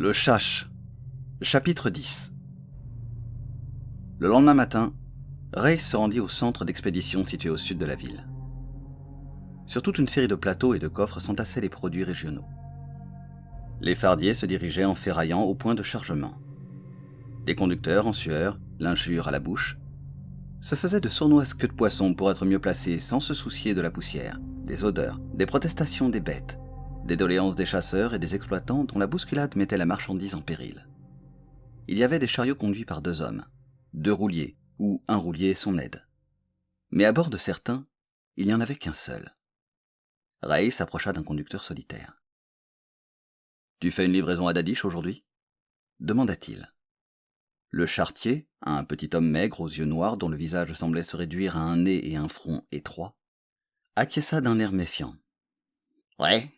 Le Chash, chapitre 10. Le lendemain matin, Ray se rendit au centre d'expédition situé au sud de la ville. Sur toute une série de plateaux et de coffres s'entassaient les produits régionaux. Les fardiers se dirigeaient en ferraillant au point de chargement. Les conducteurs, en sueur, l'injure à la bouche, se faisaient de sournoises queues de poisson pour être mieux placés sans se soucier de la poussière, des odeurs, des protestations des bêtes, des doléances des chasseurs et des exploitants dont la bousculade mettait la marchandise en péril. Il y avait des chariots conduits par 2 hommes, 2 rouliers ou un roulier et son aide. Mais à bord de certains, il n'y en avait qu'un seul. Ray s'approcha d'un conducteur solitaire. « Tu fais une livraison à Dadish aujourd'hui » demanda-t-il. Le charretier, un petit homme maigre aux yeux noirs dont le visage semblait se réduire à un nez et un front étroits, acquiesça d'un air méfiant. « Ouais.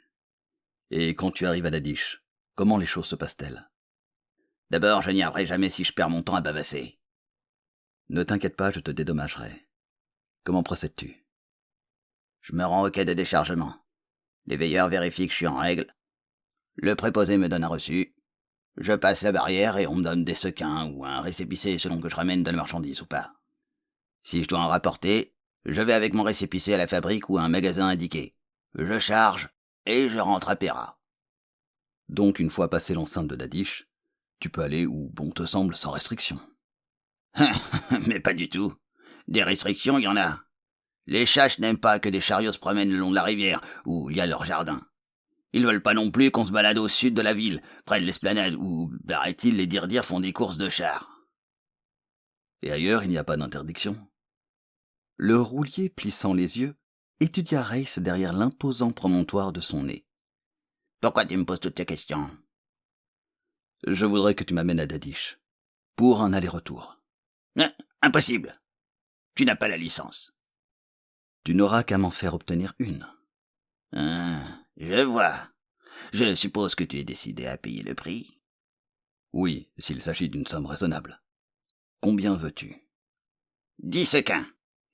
Et quand tu arrives à Dadish, comment les choses se passent-elles ?»« D'abord, je n'y arriverai jamais si je perds mon temps à bavasser. »« Ne t'inquiète pas, je te dédommagerai. Comment procèdes-tu ?»« Je me rends au quai de déchargement. Les veilleurs vérifient que je suis en règle. Le préposé me donne un reçu. Je passe la barrière et on me donne des sequins ou un récépissé selon que je ramène de la marchandise ou pas. Si je dois en rapporter, je vais avec mon récépissé à la fabrique ou à un magasin indiqué. Je charge et je rentre à Péra. Donc une fois passé l'enceinte de Dadish, tu peux aller où bon te semble sans restriction. Mais pas du tout. Des restrictions, il y en a. Les chaches n'aiment pas que des chariots se promènent le long de la rivière où il y a leur jardin. Ils veulent pas non plus qu'on se balade au sud de la ville, près de l'esplanade, où, paraît-il, les dire font des courses de chars. Et ailleurs, il n'y a pas d'interdiction. Le roulier, plissant les yeux, étudia Race derrière l'imposant promontoire de son nez. Pourquoi tu me poses toutes ces questions ? Je voudrais que tu m'amènes à Dadish, pour un aller-retour. Impossible. Tu n'as pas la licence. Tu n'auras qu'à m'en faire obtenir une. Je vois. Je suppose que tu es décidé à payer le prix. Oui, s'il s'agit d'une somme raisonnable. Combien veux-tu ? 10 sequins.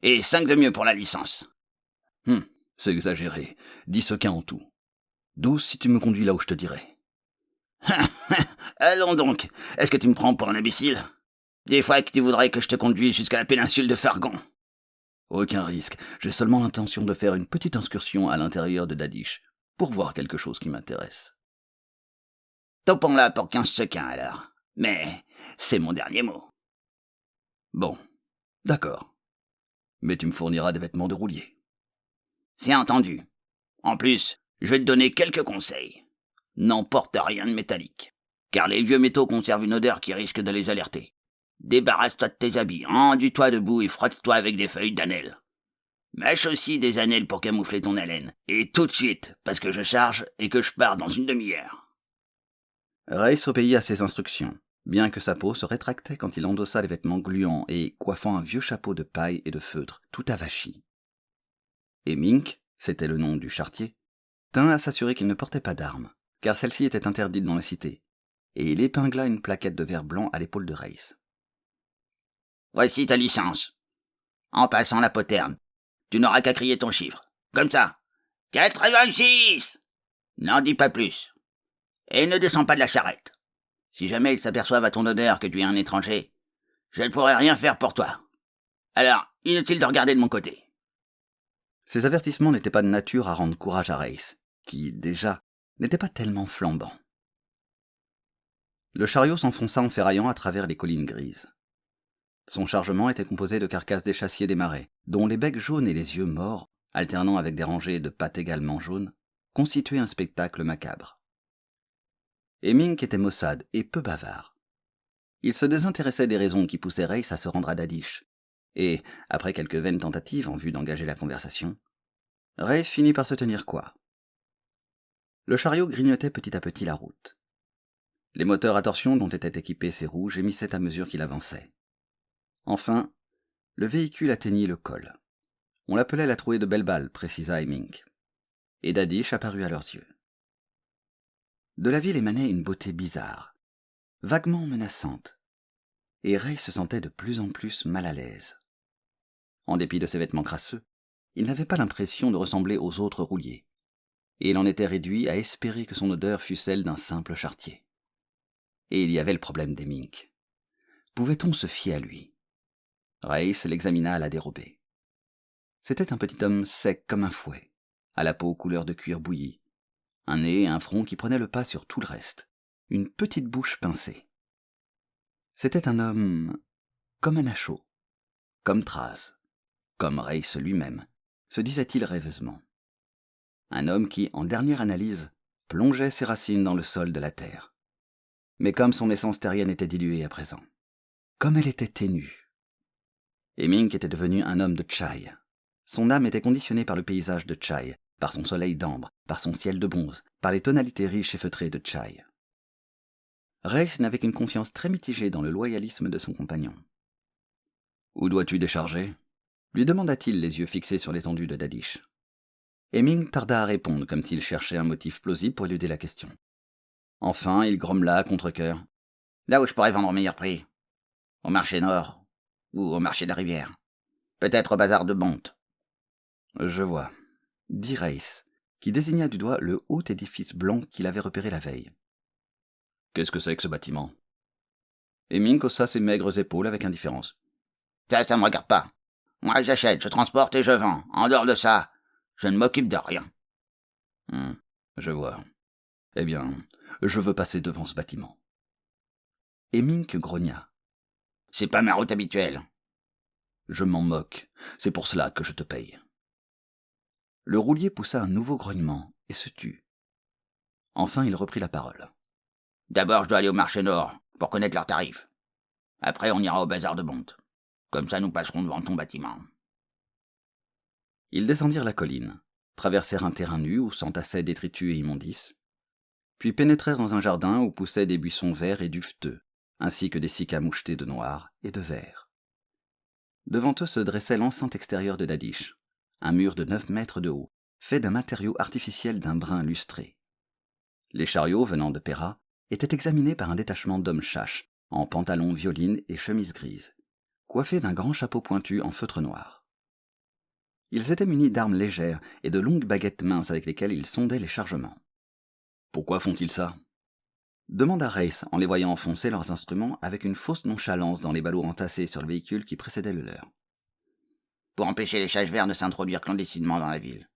Et 5 de mieux pour la licence. C'est exagéré. 10 sequins en tout. 12 si tu me conduis là où je te dirai. Allons donc. Est-ce que tu me prends pour un imbécile ? Des fois que tu voudrais que je te conduise jusqu'à la péninsule de Fargon. Aucun risque. J'ai seulement l'intention de faire une petite excursion à l'intérieur de Dadish, pour voir quelque chose qui m'intéresse. Topons-la pour 15 sequins, alors. Mais c'est mon dernier mot. Bon, d'accord. Mais tu me fourniras des vêtements de roulier. C'est entendu. En plus, je vais te donner quelques conseils. N'emporte rien de métallique, car les vieux métaux conservent une odeur qui risque de les alerter. Débarrasse-toi de tes habits, enduis-toi debout et frotte-toi avec des feuilles d'annelle. Mâche aussi des annelles pour camoufler ton haleine. Et tout de suite, parce que je charge et que je pars dans une demi-heure. Ray obéit à ses instructions, bien que sa peau se rétractait quand il endossa les vêtements gluants et coiffant un vieux chapeau de paille et de feutre, tout avachi. Et Mink, c'était le nom du charretier, tint à s'assurer qu'il ne portait pas d'armes, car celle-ci était interdite dans la cité, et il épingla une plaquette de verre blanc à l'épaule de Race. Voici ta licence. En passant la poterne, tu n'auras qu'à crier ton chiffre. Comme ça. 86 ! N'en dis pas plus. Et ne descends pas de la charrette. Si jamais ils s'aperçoivent à ton odeur que tu es un étranger, je ne pourrai rien faire pour toi. Alors, inutile de regarder de mon côté. Ces avertissements n'étaient pas de nature à rendre courage à Race, qui, déjà, n'était pas tellement flambant. Le chariot s'enfonça en ferraillant à travers les collines grises. Son chargement était composé de carcasses d'échassiers des marais, dont les becs jaunes et les yeux morts, alternant avec des rangées de pattes également jaunes, constituaient un spectacle macabre. Et Mink était maussade et peu bavard. Il se désintéressait des raisons qui poussaient Race à se rendre à Dadish, et, après quelques vaines tentatives en vue d'engager la conversation, Race finit par se tenir coi. Le chariot grignotait petit à petit la route. Les moteurs à torsion dont étaient équipés ses roues gémissaient à mesure qu'il avançait. Enfin, le véhicule atteignit le col. On l'appelait la trouée de Belbal, précisa Mink. Et Dadish apparut à leurs yeux. De la ville émanait une beauté bizarre, vaguement menaçante, et Ray se sentait de plus en plus mal à l'aise. En dépit de ses vêtements crasseux, il n'avait pas l'impression de ressembler aux autres rouliers, et il en était réduit à espérer que son odeur fût celle d'un simple charretier. Et il y avait le problème des Mink. Pouvait-on se fier à lui? Race l'examina à la dérobée. C'était un petit homme sec comme un fouet, à la peau couleur de cuir bouilli, un nez et un front qui prenaient le pas sur tout le reste, une petite bouche pincée. C'était un homme comme Anacho, comme Traz, comme Race lui-même, se disait-il rêveusement. Un homme qui, en dernière analyse, plongeait ses racines dans le sol de la terre. Mais comme son essence terrienne était diluée à présent, comme elle était ténue. Hemink était devenu un homme de Chai. Son âme était conditionnée par le paysage de Chai, par son soleil d'ambre, par son ciel de bronze, par les tonalités riches et feutrées de Chai. Race n'avait qu'une confiance très mitigée dans le loyalisme de son compagnon. « Où dois-tu décharger » lui demanda-t-il, les yeux fixés sur l'étendue de Dadish. Hemink tarda à répondre comme s'il cherchait un motif plausible pour éluder la question. Enfin, il grommela à contre-cœur. « Là où je pourrais vendre au meilleur prix. Au marché nord, ou au marché de la rivière. Peut-être au bazar de Bonte. »« Je vois, » dit Race, qui désigna du doigt le haut édifice blanc qu'il avait repéré la veille. « Qu'est-ce que c'est que ce bâtiment ?» Hemink haussa ses maigres épaules avec indifférence. « Ça me regarde pas. Moi, j'achète, je transporte et je vends. En dehors de ça, je ne m'occupe de rien. » Je vois. Eh bien, je veux passer devant ce bâtiment. Hemink grogna. « C'est pas ma route habituelle. » Je m'en moque. C'est pour cela que je te paye. Le roulier poussa un nouveau grognement et se tut. Enfin, il reprit la parole. « D'abord, je dois aller au marché nord pour connaître leurs tarifs. Après, on ira au bazar de Bonte. Comme ça, nous passerons devant ton bâtiment. » Ils descendirent la colline, traversèrent un terrain nu où s'entassaient détritus et immondices, puis pénétrèrent dans un jardin où poussaient des buissons verts et duveteux, ainsi que des cycas mouchetés de noir et de vert. Devant eux se dressait l'enceinte extérieure de Dadish, un mur de 9 mètres de haut, fait d'un matériau artificiel d'un brun lustré. Les chariots venant de Pera étaient examinés par un détachement d'hommes chaches, en pantalons violines et chemises grises, coiffés d'un grand chapeau pointu en feutre noir. Ils étaient munis d'armes légères et de longues baguettes minces avec lesquelles ils sondaient les chargements. « Pourquoi font-ils ça ?» demanda Race en les voyant enfoncer leurs instruments avec une fausse nonchalance dans les ballots entassés sur le véhicule qui précédait le leur. « Pour empêcher les châches verts de s'introduire clandestinement dans la ville.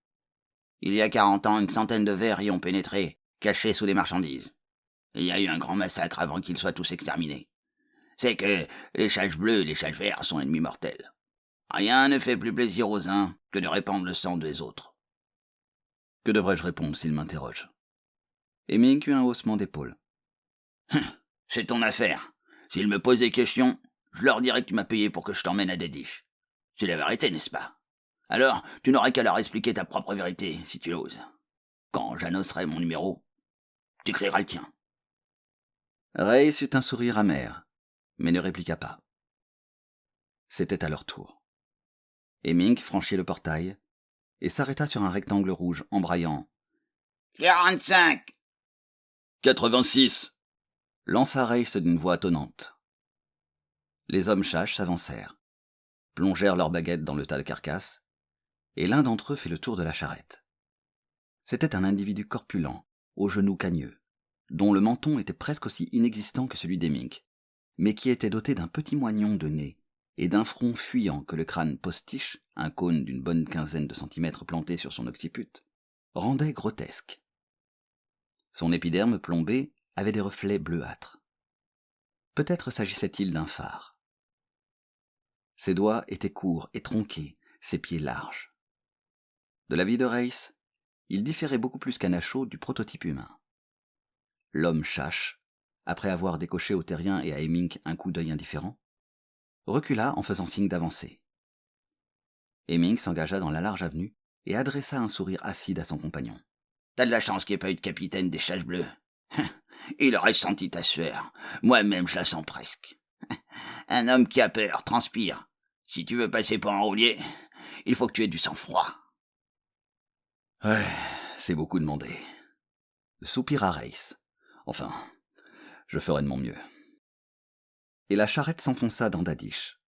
Il y a 40 ans, une centaine de vers y ont pénétré, cachés sous des marchandises. Il y a eu un grand massacre avant qu'ils soient tous exterminés. C'est que les châches bleus et les châches verts sont ennemis mortels. Rien ne fait plus plaisir aux uns que de répandre le sang des autres. » Que devrais-je répondre s'il m'interroge ? Hemink eut un haussement d'épaule. « C'est ton affaire. S'ils me posent des questions, je leur dirai que tu m'as payé pour que je t'emmène à Dadish. C'est la vérité, n'est-ce pas? Alors, tu n'auras qu'à leur expliquer ta propre vérité, si tu l'oses. Quand j'annoncerai mon numéro, tu crieras le tien. » Race eut un sourire amer, mais ne répliqua pas. C'était à leur tour. Hemink franchit le portail et s'arrêta sur un rectangle rouge embraillant. « 45 !»« 86 !» lança Race d'une voix tonnante. Les hommes chaches s'avancèrent, plongèrent leurs baguettes dans le tas de carcasses, et l'un d'entre eux fit le tour de la charrette. C'était un individu corpulent, aux genoux cagneux, dont le menton était presque aussi inexistant que celui d'Hemink, mais qui était doté d'un petit moignon de nez et d'un front fuyant que le crâne postiche, un cône d'une bonne quinzaine de centimètres planté sur son occiput, rendait grotesque. Son épiderme plombé avait des reflets bleuâtres. Peut-être s'agissait-il d'un phare. Ses doigts étaient courts et tronqués, ses pieds larges. De la vie de Race, il différait beaucoup plus qu'Anacho du prototype humain. L'homme chache, après avoir décoché au terrien et à Hemink un coup d'œil indifférent, recula en faisant signe d'avancer. Hemink s'engagea dans la large avenue et adressa un sourire acide à son compagnon. « T'as de la chance qu'il n'y ait pas eu de capitaine des châches bleues. Il aurait senti ta sueur. Moi-même, je la sens presque. Un homme qui a peur transpire. Si tu veux passer pour un roulier, il faut que tu aies du sang-froid. » « Ouais, c'est beaucoup demandé. » soupira Race. « Enfin, je ferai de mon mieux. » Et la charrette s'enfonça dans Dadish.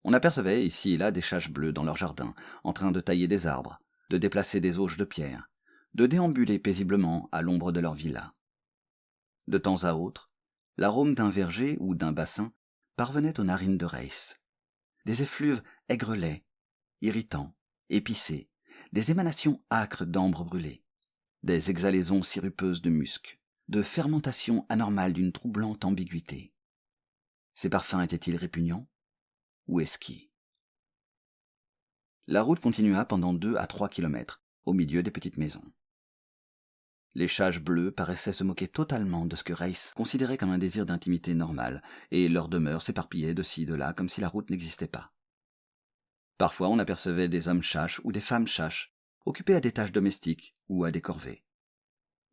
On apercevait ici et là des châches bleues dans leur jardin, en train de tailler des arbres, de déplacer des auges de pierre, de déambuler paisiblement à l'ombre de leur villa. De temps à autre, L'arôme d'un verger ou d'un bassin parvenait aux narines de Race. Des effluves aigrelets, irritants, épicés, des émanations âcres d'ambre brûlée, des exhalaisons sirupeuses de musc, de fermentation anormale d'une troublante ambiguïté. Ces parfums étaient-ils répugnants ou esquis? La route continua pendant 2 à 3 kilomètres, au milieu des petites maisons. Les chages bleues paraissaient se moquer totalement de ce que Race considérait comme un désir d'intimité normal, et leurs demeures s'éparpillaient de ci de là comme si la route n'existait pas. Parfois on apercevait des hommes chaches ou des femmes chaches, occupés à des tâches domestiques ou à des corvées.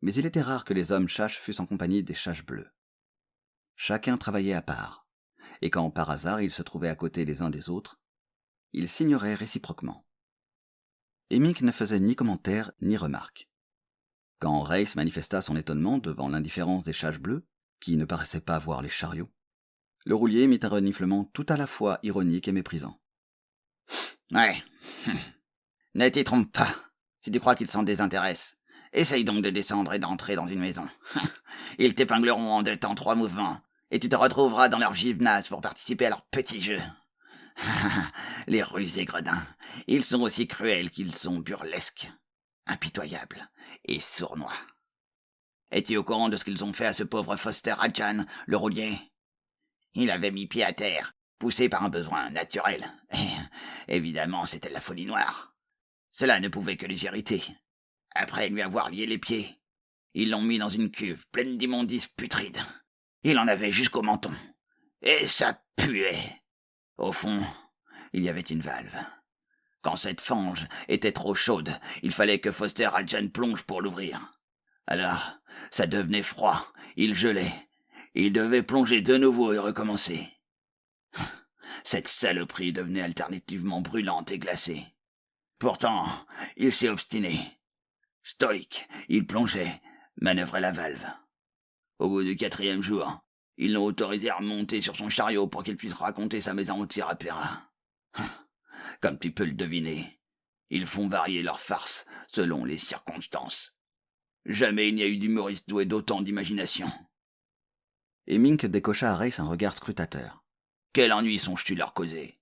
Mais il était rare que les hommes chaches fussent en compagnie des chages bleues. Chacun travaillait à part, et quand par hasard ils se trouvaient à côté les uns des autres, ils s'ignoraient réciproquement. Hemming ne faisait ni commentaire ni remarque. Quand Race manifesta son étonnement devant l'indifférence des chages bleues, qui ne paraissaient pas voir les chariots, le roulier mit un reniflement tout à la fois ironique et méprisant. « Ouais, ne t'y trompe pas, si tu crois qu'ils s'en désintéressent. Essaye donc de descendre et d'entrer dans une maison. Ils t'épingleront en 2 temps 3 mouvements, et tu te retrouveras dans leur gymnase pour participer à leur petit jeu. Les rusés gredins, ils sont aussi cruels qu'ils sont burlesques, impitoyables et sournois. Es-tu au courant de ce qu'ils ont fait à ce pauvre Foster Radjan, le roulier? Il avait mis pied à terre, poussé par un besoin naturel. Et évidemment, c'était de la folie noire. Cela ne pouvait que les irriter. Après lui avoir lié les pieds, ils l'ont mis dans une cuve pleine d'immondices putrides. Il en avait jusqu'au menton. Et ça puait. Au fond, il y avait une valve. Quand cette fange était trop chaude, il fallait que Foster Radjan plonge pour l'ouvrir. Alors, ça devenait froid, il gelait. Il devait plonger de nouveau et recommencer. Cette saloperie devenait alternativement brûlante et glacée. Pourtant, il s'est obstiné. Stoïque, il plongeait, manœuvrait la valve. Au bout du 4e jour, ils l'ont autorisé à remonter sur son chariot pour qu'il puisse raconter sa mésaventure à Pera. Comme tu peux le deviner, ils font varier leurs farces selon les circonstances. Jamais il n'y a eu d'humoriste doué d'autant d'imagination. Hemming décocha à Race un regard scrutateur. Quel ennui songes-tu leur causer?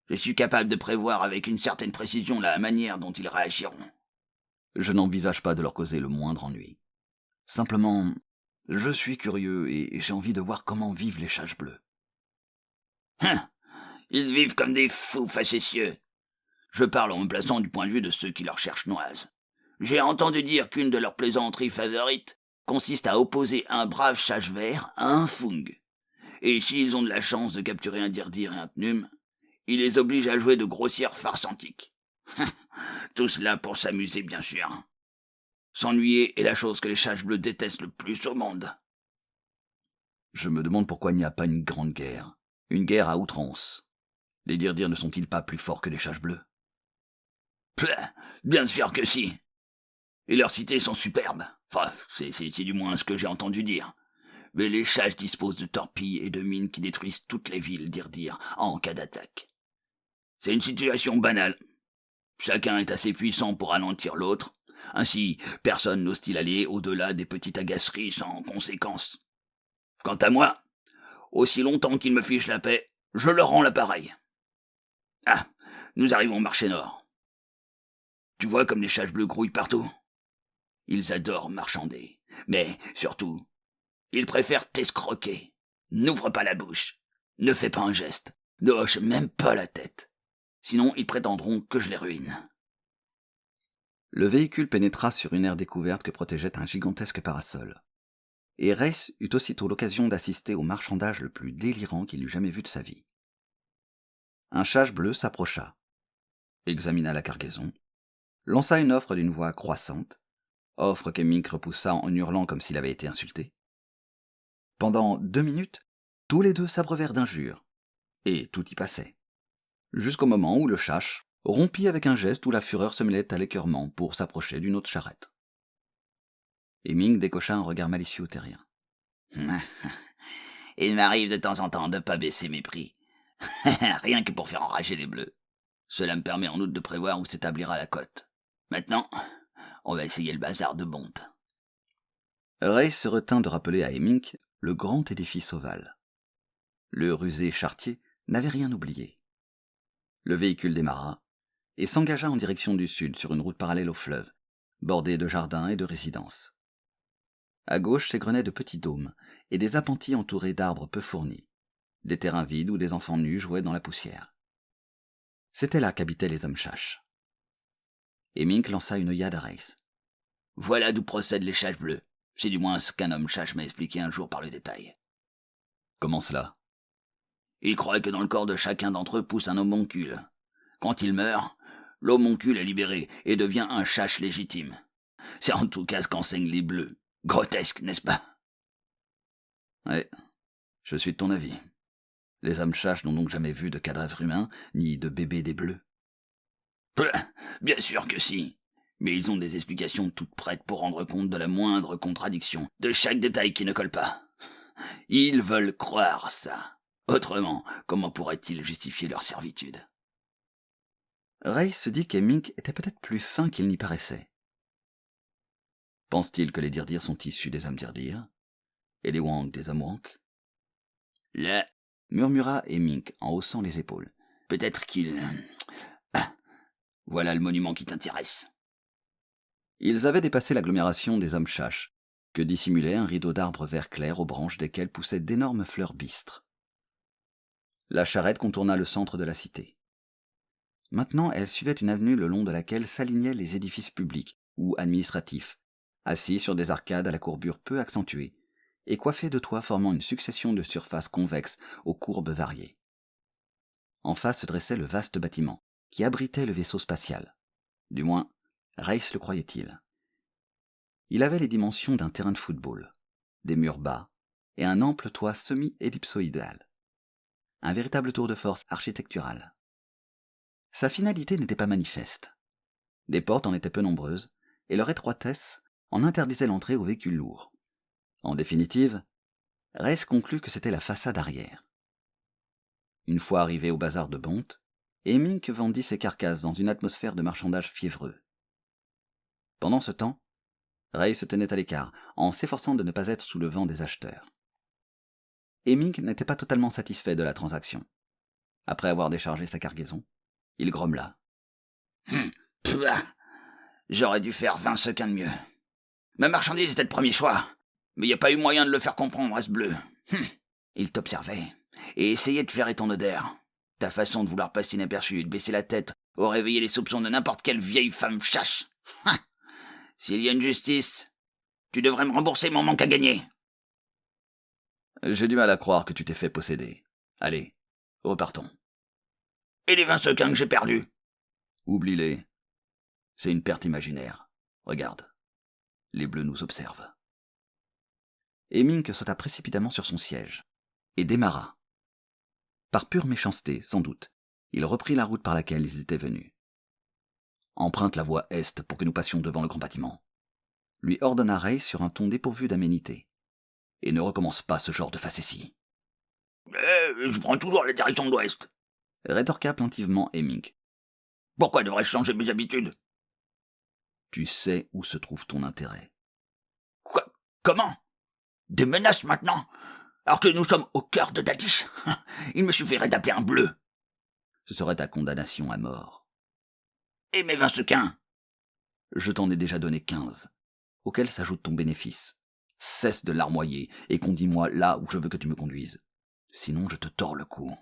Je suis capable de prévoir avec une certaine précision la manière dont ils réagiront. Je n'envisage pas de leur causer le moindre ennui. Simplement, je suis curieux et j'ai envie de voir comment vivent les chages bleues. Ils vivent comme des fous facétieux. Je parle en me plaçant du point de vue de ceux qui leur cherchent noise. J'ai entendu dire qu'une de leurs plaisanteries favorites consiste à opposer un brave chage vert à un fung. Et s'ils ont de la chance de capturer un dirdir et un pnum, ils les obligent à jouer de grossières farces antiques. Tout cela pour s'amuser, bien sûr. S'ennuyer est la chose que les chages bleus détestent le plus au monde. Je me demande pourquoi il n'y a pas une grande guerre. Une guerre à outrance. Les dirdirs ne sont-ils pas plus forts que les chages bleues? Bien sûr que si. Et leurs cités sont superbes. Enfin, c'est du moins ce que j'ai entendu dire. Mais les chages disposent de torpilles et de mines qui détruisent toutes les villes d'Irdir en cas d'attaque. C'est une situation banale. Chacun est assez puissant pour ralentir l'autre. Ainsi, personne n'ose-t-il aller au-delà des petites agaceries sans conséquence. Quant à moi, aussi longtemps qu'ils me fichent la paix, je leur rends l'appareil. Ah, nous arrivons au marché nord. Tu vois comme les chages bleues grouillent partout? Ils adorent marchander, mais surtout, ils préfèrent t'escroquer. N'ouvre pas la bouche, ne fais pas un geste, ne hoche même pas la tête. Sinon, ils prétendront que je les ruine. Le véhicule pénétra sur une aire découverte que protégeait un gigantesque parasol. Et Race eut aussitôt l'occasion d'assister au marchandage le plus délirant qu'il eût jamais vu de sa vie. Un chage bleu s'approcha, examina la cargaison, lança une offre d'une voix croissante, offre qu'Hemming repoussa en hurlant comme s'il avait été insulté. Pendant 2 minutes, tous les deux s'abreuvèrent d'injures, et tout y passait, jusqu'au moment où le chache rompit avec un geste où la fureur se mêlait à l'écœurement pour s'approcher d'une autre charrette. Hemming décocha un regard malicieux au terrien. Il m'arrive de temps en temps de pas baisser mes prix. Rien que pour faire enrager les bleus. Cela me permet en outre de prévoir où s'établira la cote. Maintenant, on va essayer le bazar de Bonte. Ray se retint de rappeler à Hemming le grand édifice ovale. Le rusé charretier n'avait rien oublié. Le véhicule démarra et s'engagea en direction du sud sur une route parallèle au fleuve, bordée de jardins et de résidences. À gauche s'égrenaient de petits dômes et des appentis entourés d'arbres peu fournis, des terrains vides où des enfants nus jouaient dans la poussière. C'était là qu'habitaient les hommes chaches. Hemming lança une œillade à Race. « Voilà d'où procèdent les chaches bleues. C'est du moins ce qu'un homme chache m'a expliqué un jour par le détail. »« Comment cela ?» ?»« Il croit que dans le corps de chacun d'entre eux pousse un homoncule. Quand il meurt, l'homoncule est libéré et devient un chache légitime. C'est en tout cas ce qu'enseignent les bleus. Grotesque, n'est-ce pas ?» Ouais, je suis de ton avis. Les hommes chaches n'ont donc jamais vu de cadavre humain, ni de bébé des bleus. Bien sûr que si. Mais ils ont des explications toutes prêtes pour rendre compte de la moindre contradiction, de chaque détail qui ne colle pas. Ils veulent croire ça. Autrement, comment pourraient-ils justifier leur servitude ? Ray se dit qu'Hemming était peut-être plus fin qu'il n'y paraissait. Pense-t-il que les Dirdirs sont issus des hommes Dirdirs et les Wank des hommes Wank ? Là, murmura Hemming en haussant les épaules. Peut-être qu'il... Ah, voilà le monument qui t'intéresse. Ils avaient dépassé l'agglomération des hommes chaches, que dissimulait un rideau d'arbres vert clair aux branches desquels poussaient d'énormes fleurs bistres. La charrette contourna le centre de la cité. Maintenant, elle suivait une avenue le long de laquelle s'alignaient les édifices publics ou administratifs, assis sur des arcades à la courbure peu accentuée, et coiffés de toits formant une succession de surfaces convexes aux courbes variées. En face se dressait le vaste bâtiment, qui abritait le vaisseau spatial. Du moins, Race le croyait-il. Il avait les dimensions d'un terrain de football, des murs bas et un ample toit semi-ellipsoïdal. Un véritable tour de force architectural. Sa finalité n'était pas manifeste. Des portes en étaient peu nombreuses, et leur étroitesse en interdisait l'entrée aux véhicules lourds. En définitive, Race conclut que c'était la façade arrière. Une fois arrivé au bazar de Bonte, Hemming vendit ses carcasses dans une atmosphère de marchandage fiévreux. Pendant ce temps, Ray se tenait à l'écart, en s'efforçant de ne pas être sous le vent des acheteurs. Hemming n'était pas totalement satisfait de la transaction. Après avoir déchargé sa cargaison, il grommela. J'aurais dû faire 20 sequins de mieux. Ma marchandise était le premier choix, mais il n'y a pas eu moyen de le faire comprendre à ce bleu. Il t'observait et essayait de flairer ton odeur. Ta façon de vouloir passer inaperçu et de baisser la tête aurait réveillé les soupçons de n'importe quelle vieille femme chache. S'il y a une justice, tu devrais me rembourser mon manque à gagner. J'ai du mal à croire que tu t'es fait posséder. Allez, repartons. Et les 20 sequins que j'ai perdus ? Oublie-les. C'est une perte imaginaire. Regarde. Les bleus nous observent. Hemming sauta précipitamment sur son siège et démarra. Par pure méchanceté, sans doute, il reprit la route par laquelle ils étaient venus. Emprunte la voie est pour que nous passions devant le grand bâtiment, lui ordonna Ray sur un ton dépourvu d'aménité. Et ne recommence pas ce genre de facétie. Je prends toujours la direction de l'ouest, rétorqua plaintivement Hemming. Pourquoi devrais-je changer mes habitudes ? Tu sais où se trouve ton intérêt. Quoi ? Comment ? Des menaces maintenant ? Alors que nous sommes au cœur de Dadish ? Il me suffirait d'appeler un bleu. Ce serait ta condamnation à mort. Et mes 20 sequins ? Je t'en ai déjà donné 15, auquel s'ajoute ton bénéfice. Cesse de larmoyer et conduis-moi là où je veux que tu me conduises. Sinon je te tords le cou.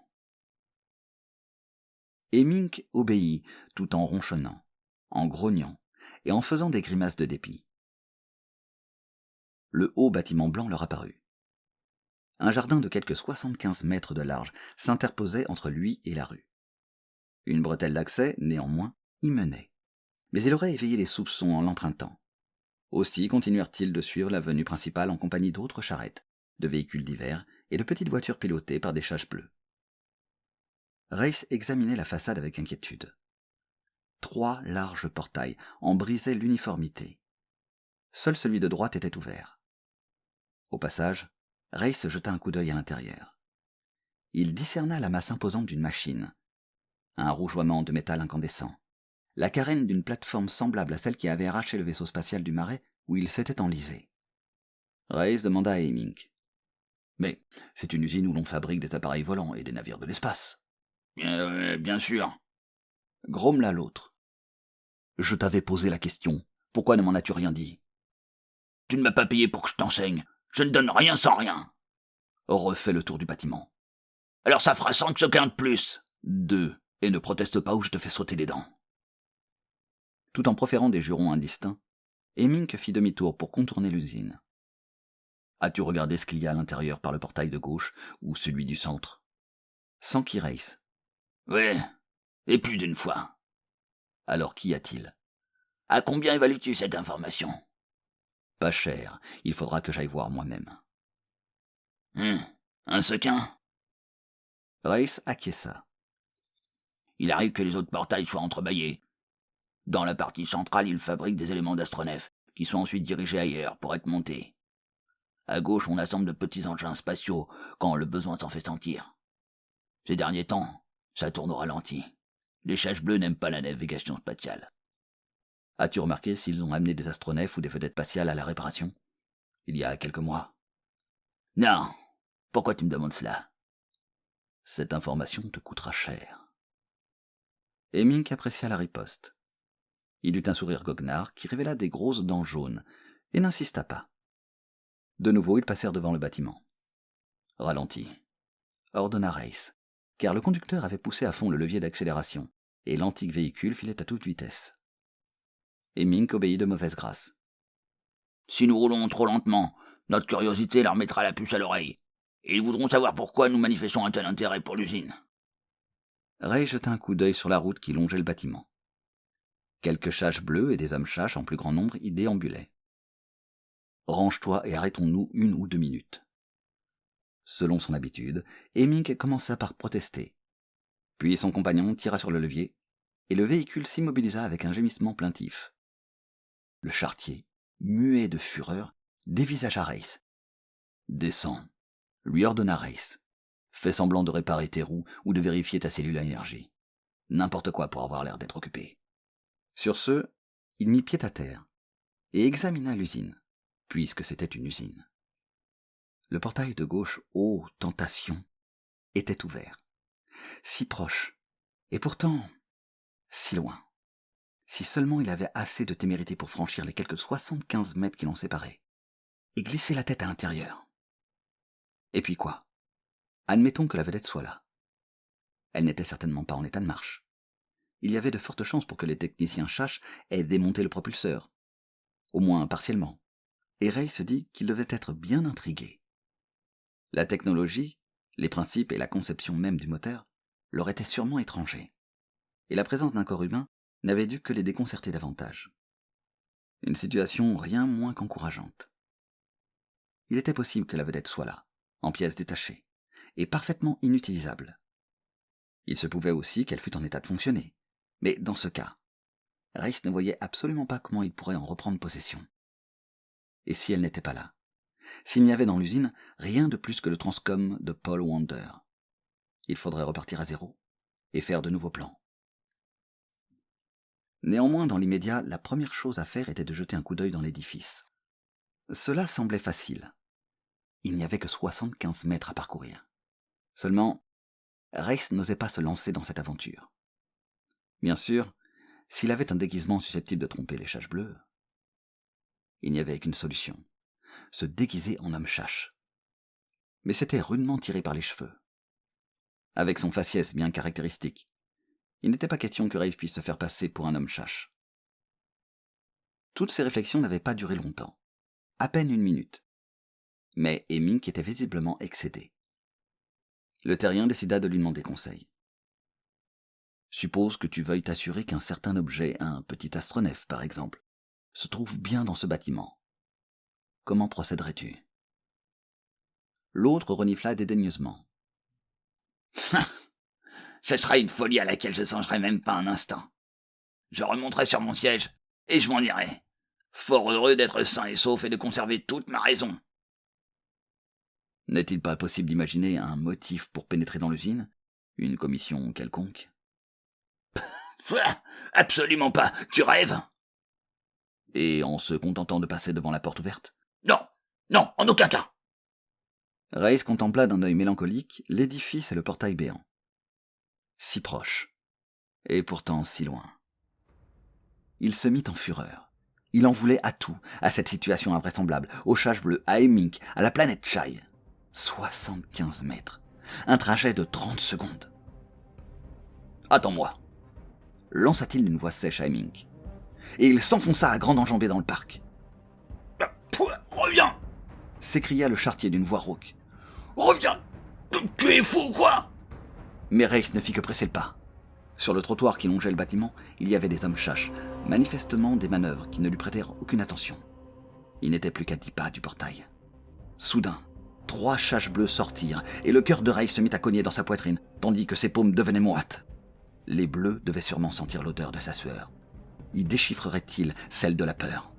Hemming obéit tout en ronchonnant, en grognant et en faisant des grimaces de dépit. Le haut bâtiment blanc leur apparut. Un jardin de quelques 75 mètres de large s'interposait entre lui et la rue. Une bretelle d'accès, néanmoins, y menait. Mais il aurait éveillé les soupçons en l'empruntant. Aussi continuèrent-ils de suivre l'avenue principale en compagnie d'autres charrettes, de véhicules divers et de petites voitures pilotées par des chaches bleues. Race examinait la façade avec inquiétude. 3 larges portails en brisaient l'uniformité. Seul celui de droite était ouvert. Au passage, Race jeta un coup d'œil à l'intérieur. Il discerna la masse imposante d'une machine, un rougeoiement de métal incandescent, la carène d'une plateforme semblable à celle qui avait arraché le vaisseau spatial du marais où il s'était enlisé. Race demanda à Hemming. Mais c'est une usine où l'on fabrique des appareils volants et des navires de l'espace. Bien sûr. Grommela l'autre. Je t'avais posé la question. Pourquoi ne m'en as-tu rien dit? Tu ne m'as pas payé pour que je t'enseigne. Je ne donne rien sans rien. Refais le tour du bâtiment. Alors ça fera 100 sequins de plus. 2. Et ne proteste pas ou je te fais sauter les dents. Tout en proférant des jurons indistincts, Hemming fit demi-tour pour contourner l'usine. As-tu regardé ce qu'il y a à l'intérieur par le portail de gauche ou celui du centre? S'enquit Race. Oui, et plus d'une fois. Alors qu'y a-t-il? À combien évalues-tu cette information? Pas cher, il faudra que j'aille voir moi-même. Un sequin? Race acquiesça. Il arrive que les autres portails soient entrebâillés. Dans la partie centrale, ils fabriquent des éléments d'astronef, qui sont ensuite dirigés ailleurs pour être montés. À gauche, on assemble de petits engins spatiaux quand le besoin s'en fait sentir. Ces derniers temps, ça tourne au ralenti. Les châches bleues n'aiment pas la navigation spatiale. As-tu remarqué s'ils ont amené des astronefs ou des vedettes spatiales à la réparation? Il y a quelques mois. Non. Pourquoi tu me demandes cela? Cette information te coûtera cher. Hemming apprécia la riposte. Il eut un sourire goguenard qui révéla des grosses dents jaunes et n'insista pas. De nouveau, ils passèrent devant le bâtiment. Ralentis, ordonna Race, car le conducteur avait poussé à fond le levier d'accélération, et l'antique véhicule filait à toute vitesse. Hemming obéit de mauvaise grâce. Si nous roulons trop lentement, notre curiosité leur mettra la puce à l'oreille, et ils voudront savoir pourquoi nous manifestons un tel intérêt pour l'usine. Ray jeta un coup d'œil sur la route qui longeait le bâtiment. Quelques châches bleues et des hommes châches en plus grand nombre y déambulaient. Range-toi et arrêtons-nous 1 ou 2 minutes. Selon son habitude, Hemming commença par protester. Puis son compagnon tira sur le levier, et le véhicule s'immobilisa avec un gémissement plaintif. Le charretier, muet de fureur, dévisagea Race. Descends, lui ordonna Race. Fais semblant de réparer tes roues ou de vérifier ta cellule à énergie. N'importe quoi pour avoir l'air d'être occupé. Sur ce, il mit pied à terre et examina l'usine, puisque c'était une usine. Le portail de gauche, ô tentation, était ouvert. Si proche, et pourtant si loin. Si seulement il avait assez de témérité pour franchir les quelques 75 mètres qui l'en séparaient, et glisser la tête à l'intérieur. Et puis quoi? Admettons que la vedette soit là. Elle n'était certainement pas en état de marche. Il y avait de fortes chances pour que les techniciens châches aient démonté le propulseur. Au moins partiellement. Et Ray se dit qu'il devait être bien intrigué. La technologie, les principes et la conception même du moteur leur étaient sûrement étrangers. Et la présence d'un corps humain n'avait dû que les déconcerter davantage. Une situation rien moins qu'encourageante. Il était possible que la vedette soit là, en pièces détachées, et parfaitement inutilisable. Il se pouvait aussi qu'elle fût en état de fonctionner, mais dans ce cas, Race ne voyait absolument pas comment il pourrait en reprendre possession. Et si elle n'était pas là? S'il n'y avait dans l'usine rien de plus que le Transcom de Paul Wander, il faudrait repartir à zéro et faire de nouveaux plans. Néanmoins, dans l'immédiat, la première chose à faire était de jeter un coup d'œil dans l'édifice. Cela semblait facile. Il n'y avait que 75 mètres à parcourir. Seulement, Race n'osait pas se lancer dans cette aventure. Bien sûr, s'il avait un déguisement susceptible de tromper les châches bleues, il n'y avait qu'une solution, se déguiser en homme châche. Mais c'était rudement tiré par les cheveux. Avec son faciès bien caractéristique, il n'était pas question que Race puisse se faire passer pour un homme châche. Toutes ces réflexions n'avaient pas duré longtemps, à peine 1 minute. Mais Hemming était visiblement excédé. Le terrien décida de lui demander conseil. Suppose que tu veuilles t'assurer qu'un certain objet, un petit astronef par exemple, se trouve bien dans ce bâtiment. Comment procéderais-tu? L'autre renifla dédaigneusement. Ce sera une folie à laquelle je ne songerai même pas un instant. Je remonterai sur mon siège et je m'en irai, fort heureux d'être sain et sauf et de conserver toute ma raison. N'est-il pas possible d'imaginer un motif pour pénétrer dans l'usine? Une commission quelconque? Absolument pas, tu rêves? Et en se contentant de passer devant la porte ouverte? Non, non, en aucun cas. Race contempla d'un œil mélancolique l'édifice et le portail béant. Si proche, et pourtant si loin. Il se mit en fureur. Il en voulait à tout, à cette situation invraisemblable, au Chash bleu, à Hemmink, à la planète Chai. 75 mètres. Un trajet de 30 secondes. « Attends-moi !» lança-t-il d'une voix sèche à Hemmink. Et il s'enfonça à grande enjambée dans le parc. « Reviens !» s'écria le charretier d'une voix rauque. « Reviens ! Tu es fou, quoi !» Mais Race ne fit que presser le pas. Sur le trottoir qui longeait le bâtiment, il y avait des hommes chash, manifestement des manœuvres qui ne lui prêtèrent aucune attention. Il n'était plus qu'à 10 pas du portail. Soudain, 3 chash bleus sortirent, et le cœur de Race se mit à cogner dans sa poitrine, tandis que ses paumes devenaient moites. Les bleus devaient sûrement sentir l'odeur de sa sueur. Y déchiffreraient-ils celle de la peur ?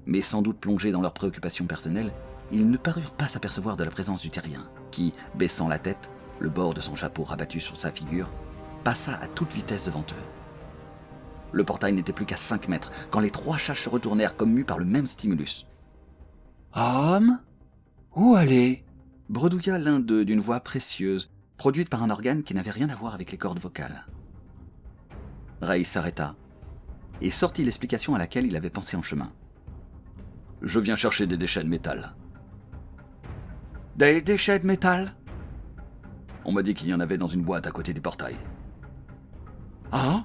Mais sans doute plongés dans leurs préoccupations personnelles, ils ne parurent pas s'apercevoir de la présence du terrien, qui, baissant la tête, le bord de son chapeau rabattu sur sa figure, passa à toute vitesse devant eux. Le portail n'était plus qu'à 5 mètres, quand les 3 chash se retournèrent comme mus par le même stimulus. « Homme ? Où aller ?» bredouilla l'un d'eux d'une voix précieuse, produite par un organe qui n'avait rien à voir avec les cordes vocales. Ray s'arrêta et sortit l'explication à laquelle il avait pensé en chemin. « Je viens chercher des déchets de métal. »« Des déchets de métal ?» On m'a dit qu'il y en avait dans une boîte à côté du portail. « Ah ?»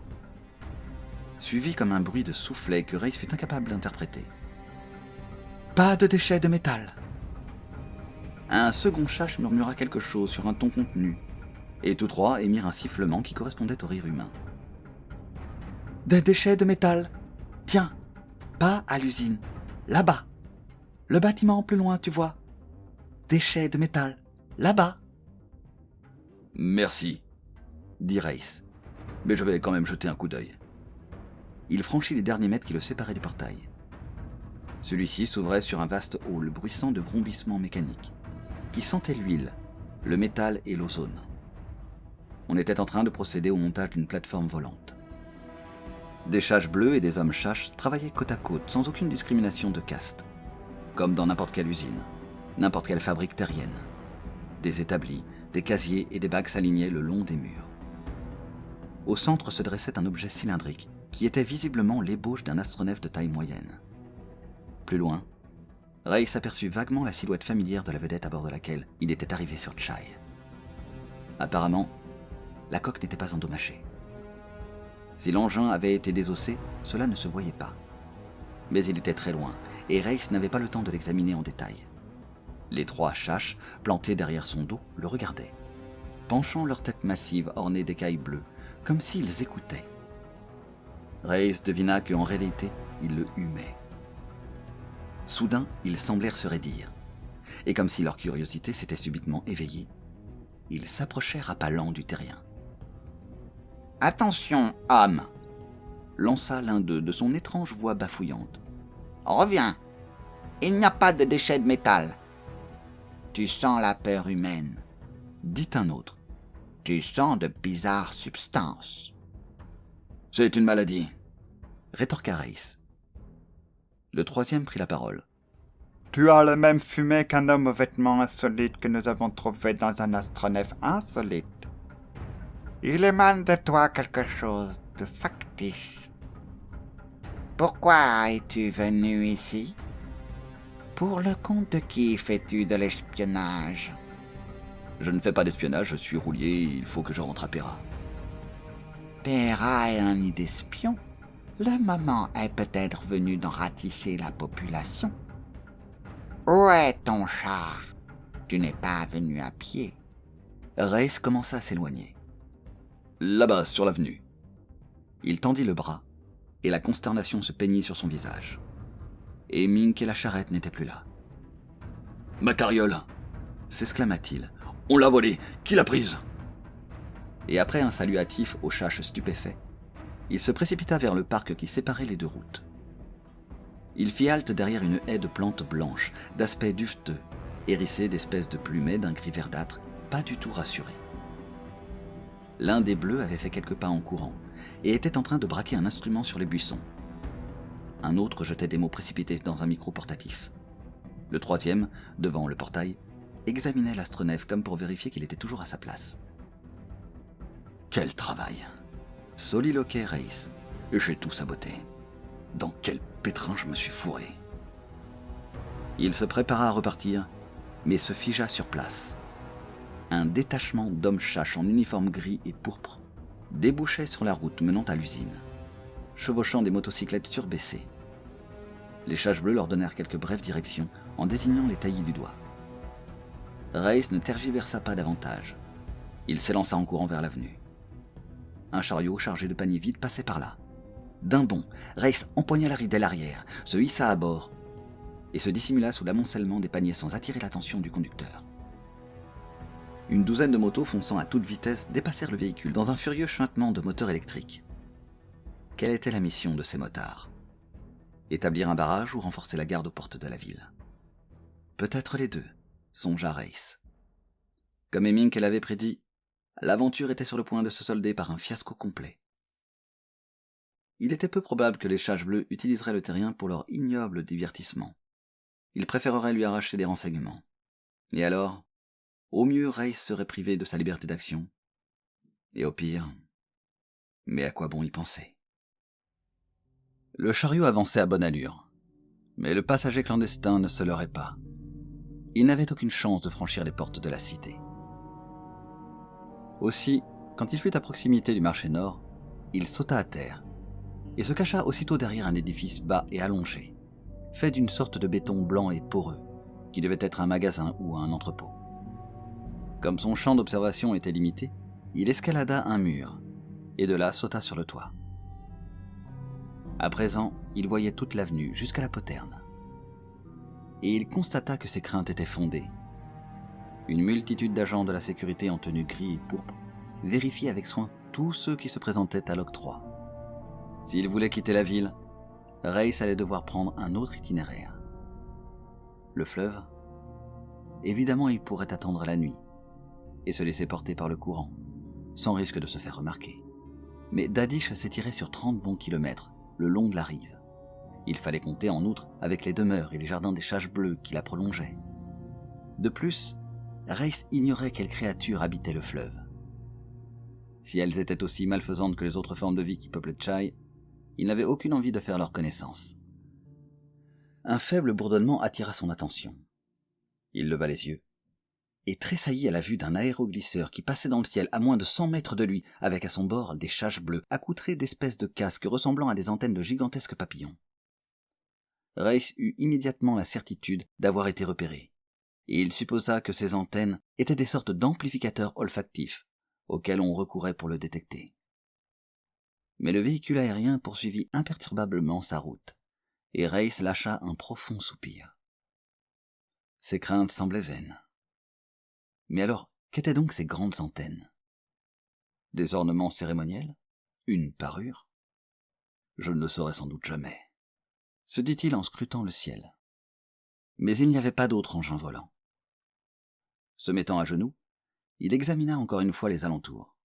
suivi comme un bruit de soufflet que Ray fut incapable d'interpréter. « Pas de déchets de métal !» Un second chash murmura quelque chose sur un ton contenu, et tous 3 émirent un sifflement qui correspondait au rire humain. « Des déchets de métal ! Tiens, pas à l'usine, là-bas. Le bâtiment plus loin, tu vois. Déchets de métal, là-bas. » « Merci, » dit Race, « mais je vais quand même jeter un coup d'œil. » Il franchit les derniers mètres qui le séparaient du portail. Celui-ci s'ouvrait sur un vaste hall bruissant de vrombissements mécaniques, qui sentait l'huile, le métal et l'ozone. On était en train de procéder au montage d'une plateforme volante. Des chash bleus et des hommes chash travaillaient côte à côte sans aucune discrimination de caste, comme dans n'importe quelle usine, n'importe quelle fabrique terrienne. Des établis, des casiers et des bacs s'alignaient le long des murs. Au centre se dressait un objet cylindrique qui était visiblement l'ébauche d'un astronef de taille moyenne. Plus loin, Ray s'aperçut vaguement la silhouette familière de la vedette à bord de laquelle il était arrivé sur Chai. Apparemment, la coque n'était pas endommagée. Si l'engin avait été désossé, cela ne se voyait pas. Mais il était très loin, et Race n'avait pas le temps de l'examiner en détail. Les 3 chash, plantés derrière son dos, le regardaient, penchant leur tête massive ornée d'écailles bleues, comme s'ils écoutaient. Race devina qu'en réalité, ils le humaient. Soudain, ils semblèrent se raidir, et comme si leur curiosité s'était subitement éveillée, ils s'approchèrent à pas lents du terrien. « Attention, homme !» lança l'un d'eux de son étrange voix bafouillante. « Reviens, il n'y a pas de déchets de métal. »« Tu sens la peur humaine, » dit un autre. « Tu sens de bizarres substances. »« C'est une maladie, » rétorqua Race. Le 3e prit la parole. « Tu as la même fumée qu'un homme aux vêtements insolites que nous avons trouvé dans un astronef insolite. Il émane de toi quelque chose de factice. Pourquoi es-tu venu ici? Pour le compte de qui fais-tu de l'espionnage? » Je ne fais pas d'espionnage, je suis roulier, il faut que je rentre à Pera. Pera est un nid d'espions. Le moment est peut-être venu d'en ratisser la population. Où est ton char? Tu n'es pas venu à pied. Race commença à s'éloigner. Là-bas, sur l'avenue. Il tendit le bras, et la consternation se peignit sur son visage. Hemmink et la charrette n'étaient plus là. « Ma carriole !» s'exclama-t-il. « On l'a volée! Qui l'a prise ?» Et après un salut hâtif au chash stupéfait, il se précipita vers le parc qui séparait les 2 routes. Il fit halte derrière une haie de plantes blanches, d'aspect duveteux, hérissée d'espèces de plumets d'un gris verdâtre, pas du tout rassuré. L'un des bleus avait fait quelques pas en courant, et était en train de braquer un instrument sur les buissons. Un autre jetait des mots précipités dans un micro portatif. Le 3e, devant le portail, examinait l'astronef comme pour vérifier qu'il était toujours à sa place. Quel travail! Soliloquait Race. J'ai tout saboté. Dans quel pétrin je me suis fourré! Il se prépara à repartir, mais se figea sur place. Un détachement d'hommes chaches en uniforme gris et pourpre débouchait sur la route menant à l'usine, chevauchant des motocyclettes surbaissées. Les chaches bleues leur donnèrent quelques brèves directions en désignant les taillis du doigt. Race ne tergiversa pas davantage. Il s'élança en courant vers l'avenue. Un chariot chargé de paniers vides passait par là. D'un bond, Race empoigna la ridelle arrière, se hissa à bord et se dissimula sous l'amoncellement des paniers sans attirer l'attention du conducteur. Une douzaine de motos fonçant à toute vitesse dépassèrent le véhicule dans un furieux chuintement de moteurs électriques. Quelle était la mission de ces motards? Établir un barrage ou renforcer la garde aux portes de la ville? Peut-être les deux, songea Race. Comme Hemming l'avait prédit, l'aventure était sur le point de se solder par un fiasco complet. Il était peu probable que les chaches bleues utiliseraient le terrien pour leur ignoble divertissement. Ils préféreraient lui arracher des renseignements. Et alors, au mieux, Race serait privé de sa liberté d'action. Et au pire, mais à quoi bon y penser? Le chariot avançait à bonne allure, mais le passager clandestin ne se leurrait pas. Il n'avait aucune chance de franchir les portes de la cité. Aussi, quand il fut à proximité du marché nord, il sauta à terre et se cacha aussitôt derrière un édifice bas et allongé, fait d'une sorte de béton blanc et poreux, qui devait être un magasin ou un entrepôt. Comme son champ d'observation était limité, il escalada un mur et de là sauta sur le toit. À présent, il voyait toute l'avenue jusqu'à la poterne. Et il constata que ses craintes étaient fondées. Une multitude d'agents de la sécurité en tenue gris et pourpre vérifiaient avec soin tous ceux qui se présentaient à l'octroi. S'il voulait quitter la ville, Race allait devoir prendre un autre itinéraire. Le fleuve? Évidemment, il pourrait attendre la nuit et se laisser porter par le courant, sans risque de se faire remarquer. Mais Dadish s'étirait sur 30 bons kilomètres le long de la rive. Il fallait compter en outre avec les demeures et les jardins des chaches bleues qui la prolongeaient. De plus, Race ignorait quelles créatures habitaient le fleuve. Si elles étaient aussi malfaisantes que les autres formes de vie qui peuplent Chai, il n'avait aucune envie de faire leur connaissance. Un faible bourdonnement attira son attention. Il leva les yeux et tressaillit à la vue d'un aéroglisseur qui passait dans le ciel à moins de 100 mètres de lui, avec à son bord des chaches bleues accoutrées d'espèces de casques ressemblant à des antennes de gigantesques papillons. Race eut immédiatement la certitude d'avoir été repéré, et il supposa que ces antennes étaient des sortes d'amplificateurs olfactifs auxquels on recourait pour le détecter. Mais le véhicule aérien poursuivit imperturbablement sa route, et Race lâcha un profond soupir. Ses craintes semblaient vaines. Mais alors, qu'étaient donc ces grandes antennes? Des ornements cérémoniels? Une parure? Je ne le saurais sans doute jamais, se dit-il en scrutant le ciel. Mais il n'y avait pas d'autre engin volant. Se mettant à genoux, il examina encore une fois les alentours.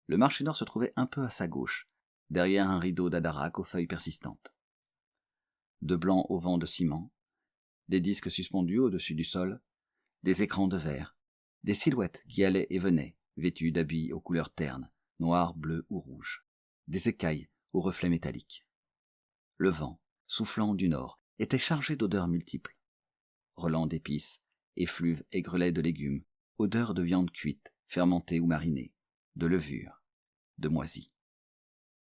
Le marché nord se trouvait un peu à sa gauche, derrière un rideau d'Adarak aux feuilles persistantes. De blancs auvents de ciment, des disques suspendus au-dessus du sol, des écrans de verre, des silhouettes qui allaient et venaient, vêtues d'habits aux couleurs ternes, noir, bleu ou rouge, des écailles aux reflets métalliques. Le vent, soufflant du nord, était chargé d'odeurs multiples. Relents d'épices, effluves et grelets de légumes, odeurs de viande cuite, fermentée ou marinée, de levure, de moisie.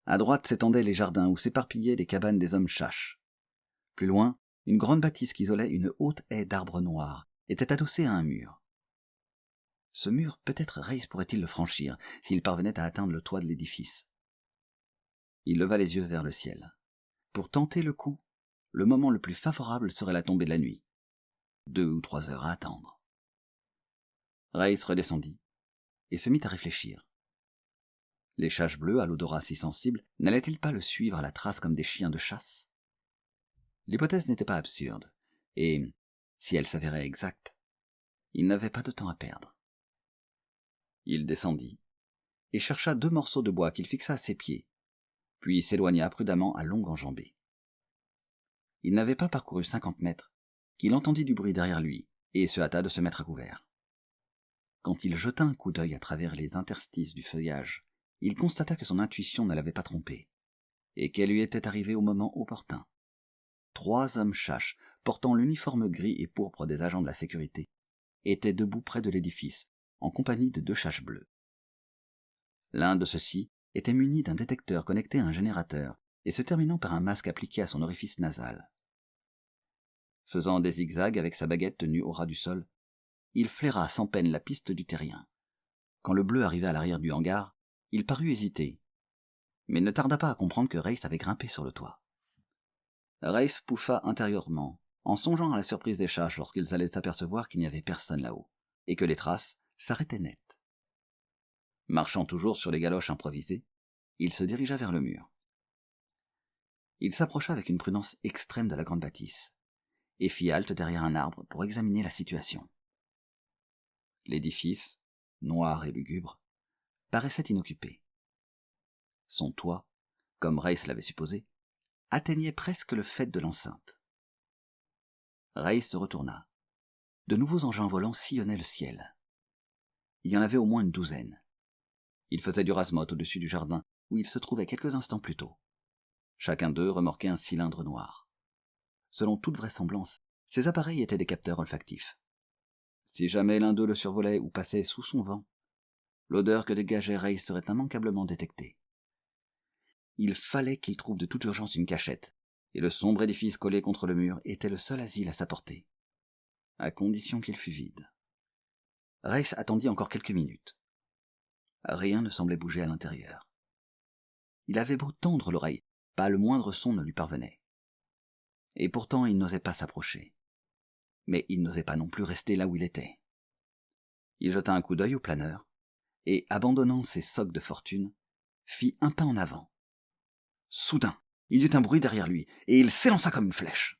À droite s'étendaient les jardins où s'éparpillaient les cabanes des hommes chaches. Plus loin, une grande bâtisse qu'isolait une haute haie d'arbres noirs était adossée à un mur. Ce mur, peut-être Race pourrait-il le franchir s'il parvenait à atteindre le toit de l'édifice. Il leva les yeux vers le ciel. Pour tenter le coup, le moment le plus favorable serait la tombée de la nuit. 2 ou 3 heures à attendre. Race redescendit et se mit à réfléchir. Les chaches bleues à l'odorat si sensible n'allaient-ils pas le suivre à la trace comme des chiens de chasse? L'hypothèse n'était pas absurde, et, si elle s'avérait exacte, il n'avait pas de temps à perdre. Il descendit et chercha 2 morceaux de bois qu'il fixa à ses pieds, puis s'éloigna prudemment à longue enjambée. Il n'avait pas parcouru 50 mètres qu'il entendit du bruit derrière lui et se hâta de se mettre à couvert. Quand il jeta un coup d'œil à travers les interstices du feuillage, il constata que son intuition ne l'avait pas trompé, et qu'elle lui était arrivée au moment opportun. 3 hommes chaches, portant l'uniforme gris et pourpre des agents de la sécurité, étaient debout près de l'édifice, en compagnie de 2 chaches bleues. L'un de ceux-ci était muni d'un détecteur connecté à un générateur et se terminant par un masque appliqué à son orifice nasal. Faisant des zigzags avec sa baguette tenue au ras du sol, il flaira sans peine la piste du terrien. Quand le bleu arriva à l'arrière du hangar, il parut hésiter, mais ne tarda pas à comprendre que Race avait grimpé sur le toit. Race pouffa intérieurement, en songeant à la surprise des chaches lorsqu'ils allaient s'apercevoir qu'il n'y avait personne là-haut, et que les traces s'arrêtaient net. Marchant toujours sur les galoches improvisées, il se dirigea vers le mur. Il s'approcha avec une prudence extrême de la grande bâtisse, et fit halte derrière un arbre pour examiner la situation. L'édifice, noir et lugubre, paraissait inoccupé. Son toit, comme Race l'avait supposé, atteignait presque le faîte de l'enceinte. Race se retourna. De nouveaux engins volants sillonnaient le ciel. Il y en avait au moins une 12aine. Ils faisaient du rasmote au-dessus du jardin où ils se trouvaient quelques instants plus tôt. Chacun d'eux remorquait un cylindre noir. Selon toute vraisemblance, ces appareils étaient des capteurs olfactifs. Si jamais l'un d'eux le survolait ou passait sous son vent, l'odeur que dégageait Race serait immanquablement détectée. Il fallait qu'il trouve de toute urgence une cachette, et le sombre édifice collé contre le mur était le seul asile à sa portée, à condition qu'il fût vide. Race attendit encore quelques minutes. Rien ne semblait bouger à l'intérieur. Il avait beau tendre l'oreille, pas le moindre son ne lui parvenait. Et pourtant il n'osait pas s'approcher. Mais il n'osait pas non plus rester là où il était. Il jeta un coup d'œil au planeur, et, abandonnant ses socs de fortune, fit un pas en avant. Soudain, il y eut un bruit derrière lui, et il s'élança comme une flèche.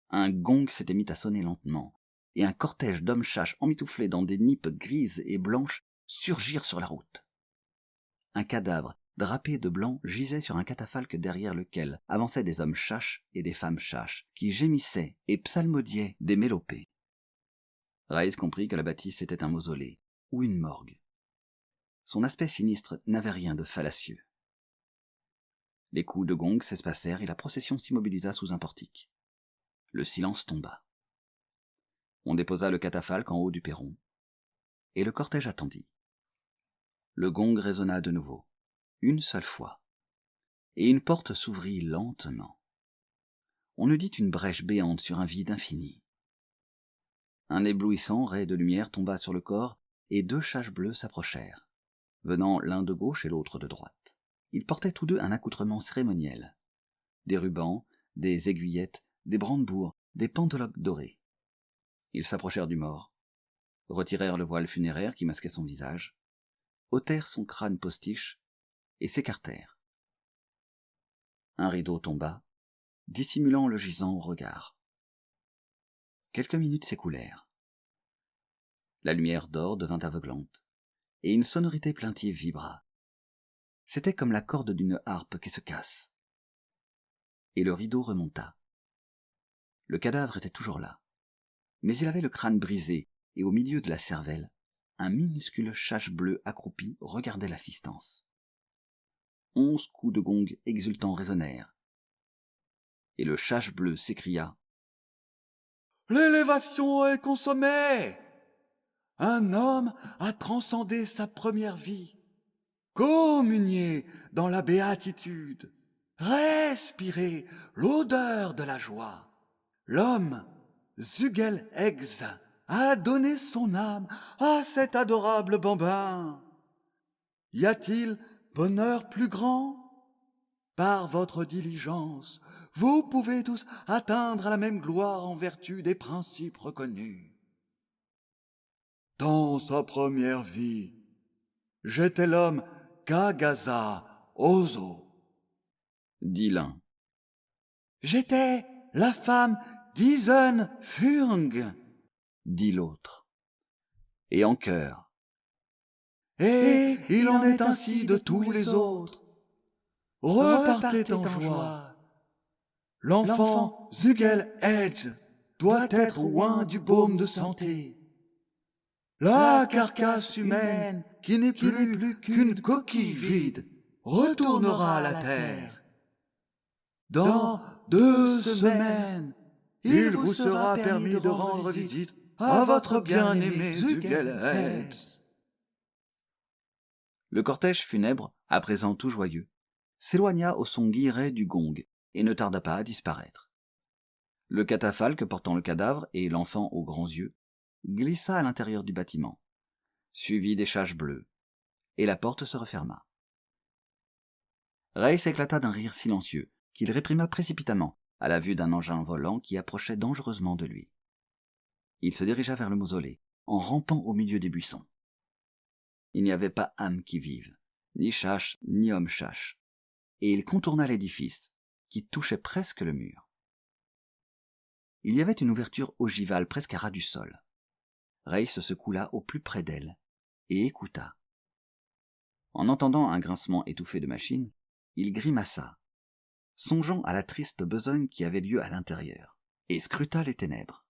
Un gong s'était mis à sonner lentement, et un cortège d'hommes chaches emmitouflés dans des nippes grises et blanches surgirent sur la route. Un cadavre, drapé de blanc, gisait sur un catafalque derrière lequel avançaient des hommes chaches et des femmes chaches, qui gémissaient et psalmodiaient des mélopées. Race comprit que la bâtisse était un mausolée, ou une morgue. Son aspect sinistre n'avait rien de fallacieux. Les coups de gong s'espacèrent et la procession s'immobilisa sous un portique. Le silence tomba. On déposa le catafalque en haut du perron, et le cortège attendit. Le gong résonna de nouveau, une seule fois, et une porte s'ouvrit lentement. On eût dit une brèche béante sur un vide infini. Un éblouissant ray de lumière tomba sur le corps, et 2 chaches bleues s'approchèrent, venant l'un de gauche et l'autre de droite. Ils portaient tous 2 un accoutrement cérémoniel. Des rubans, des aiguillettes, des brandebourgs, des pendeloques dorés. Ils s'approchèrent du mort, retirèrent le voile funéraire qui masquait son visage, ôtèrent son crâne postiche et s'écartèrent. Un rideau tomba, dissimulant le gisant au regard. Quelques minutes s'écoulèrent. La lumière d'or devint aveuglante, et une sonorité plaintive vibra. C'était comme la corde d'une harpe qui se casse. Et le rideau remonta. Le cadavre était toujours là, mais il avait le crâne brisé, et au milieu de la cervelle, un minuscule chache bleu accroupi regardait l'assistance. 11 coups de gong exultants résonnèrent, et le chache bleu s'écria: « L'élévation est consommée! Un homme a transcendé sa première vie. Communiez dans la béatitude. Respirez l'odeur de la joie. L'homme, Zugel Eggs, a donné son âme à cet adorable bambin. Y a-t-il bonheur plus grand? Par votre diligence, vous pouvez tous atteindre la même gloire en vertu des principes reconnus. Dans sa première vie, j'étais l'homme Kagaza Ozo, dit l'un. J'étais la femme d'Isen Furng, dit l'autre. Et en chœur. Et il en est ainsi de tous les autres. Repartez en joie. L'enfant Zugel Edge doit être oint du baume de santé. La carcasse humaine, qui n'est plus qu'une coquille vide, retournera à la terre. Dans 2 semaines, il vous sera permis de rendre visite à votre bien-aimé Zugelhead. Le cortège funèbre, à présent tout joyeux, s'éloigna au son guilleret du gong et ne tarda pas à disparaître. Le catafalque portant le cadavre et l'enfant aux grands yeux glissa à l'intérieur du bâtiment, suivi des chages bleues, et la porte se referma. Ray s'éclata d'un rire silencieux, qu'il réprima précipitamment à la vue d'un engin volant qui approchait dangereusement de lui. Il se dirigea vers le mausolée, en rampant au milieu des buissons. Il n'y avait pas âme qui vive, ni chache, ni homme-chache, et il contourna l'édifice, qui touchait presque le mur. Il y avait une ouverture ogivale presque à ras du sol. Ray se secoua au plus près d'elle, et écouta. En entendant un grincement étouffé de machine, il grimaça, songeant à la triste besogne qui avait lieu à l'intérieur, et scruta les ténèbres.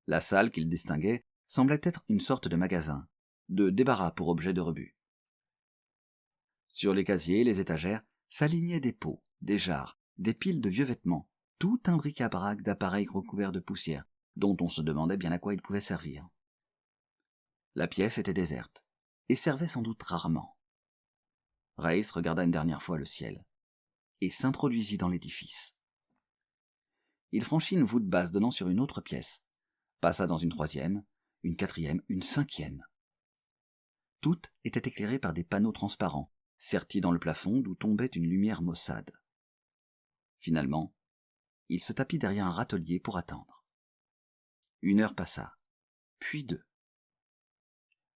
La salle qu'il distinguait semblait être une sorte de magasin, de débarras pour objet de rebut. Sur les casiers et les étagères s'alignaient des pots, des jarres, des piles de vieux vêtements, tout un bric-à-brac d'appareils recouverts de poussière, dont on se demandait bien à quoi ils pouvaient servir. La pièce était déserte, et servait sans doute rarement. Race regarda une dernière fois le ciel, et s'introduisit dans l'édifice. Il franchit une voûte basse donnant sur une autre pièce, passa dans une 3e, une 4e, une 5e. Toutes étaient éclairées par des panneaux transparents, sertis dans le plafond d'où tombait une lumière maussade. Finalement, il se tapit derrière un râtelier pour attendre. 1 heure passa, puis 2.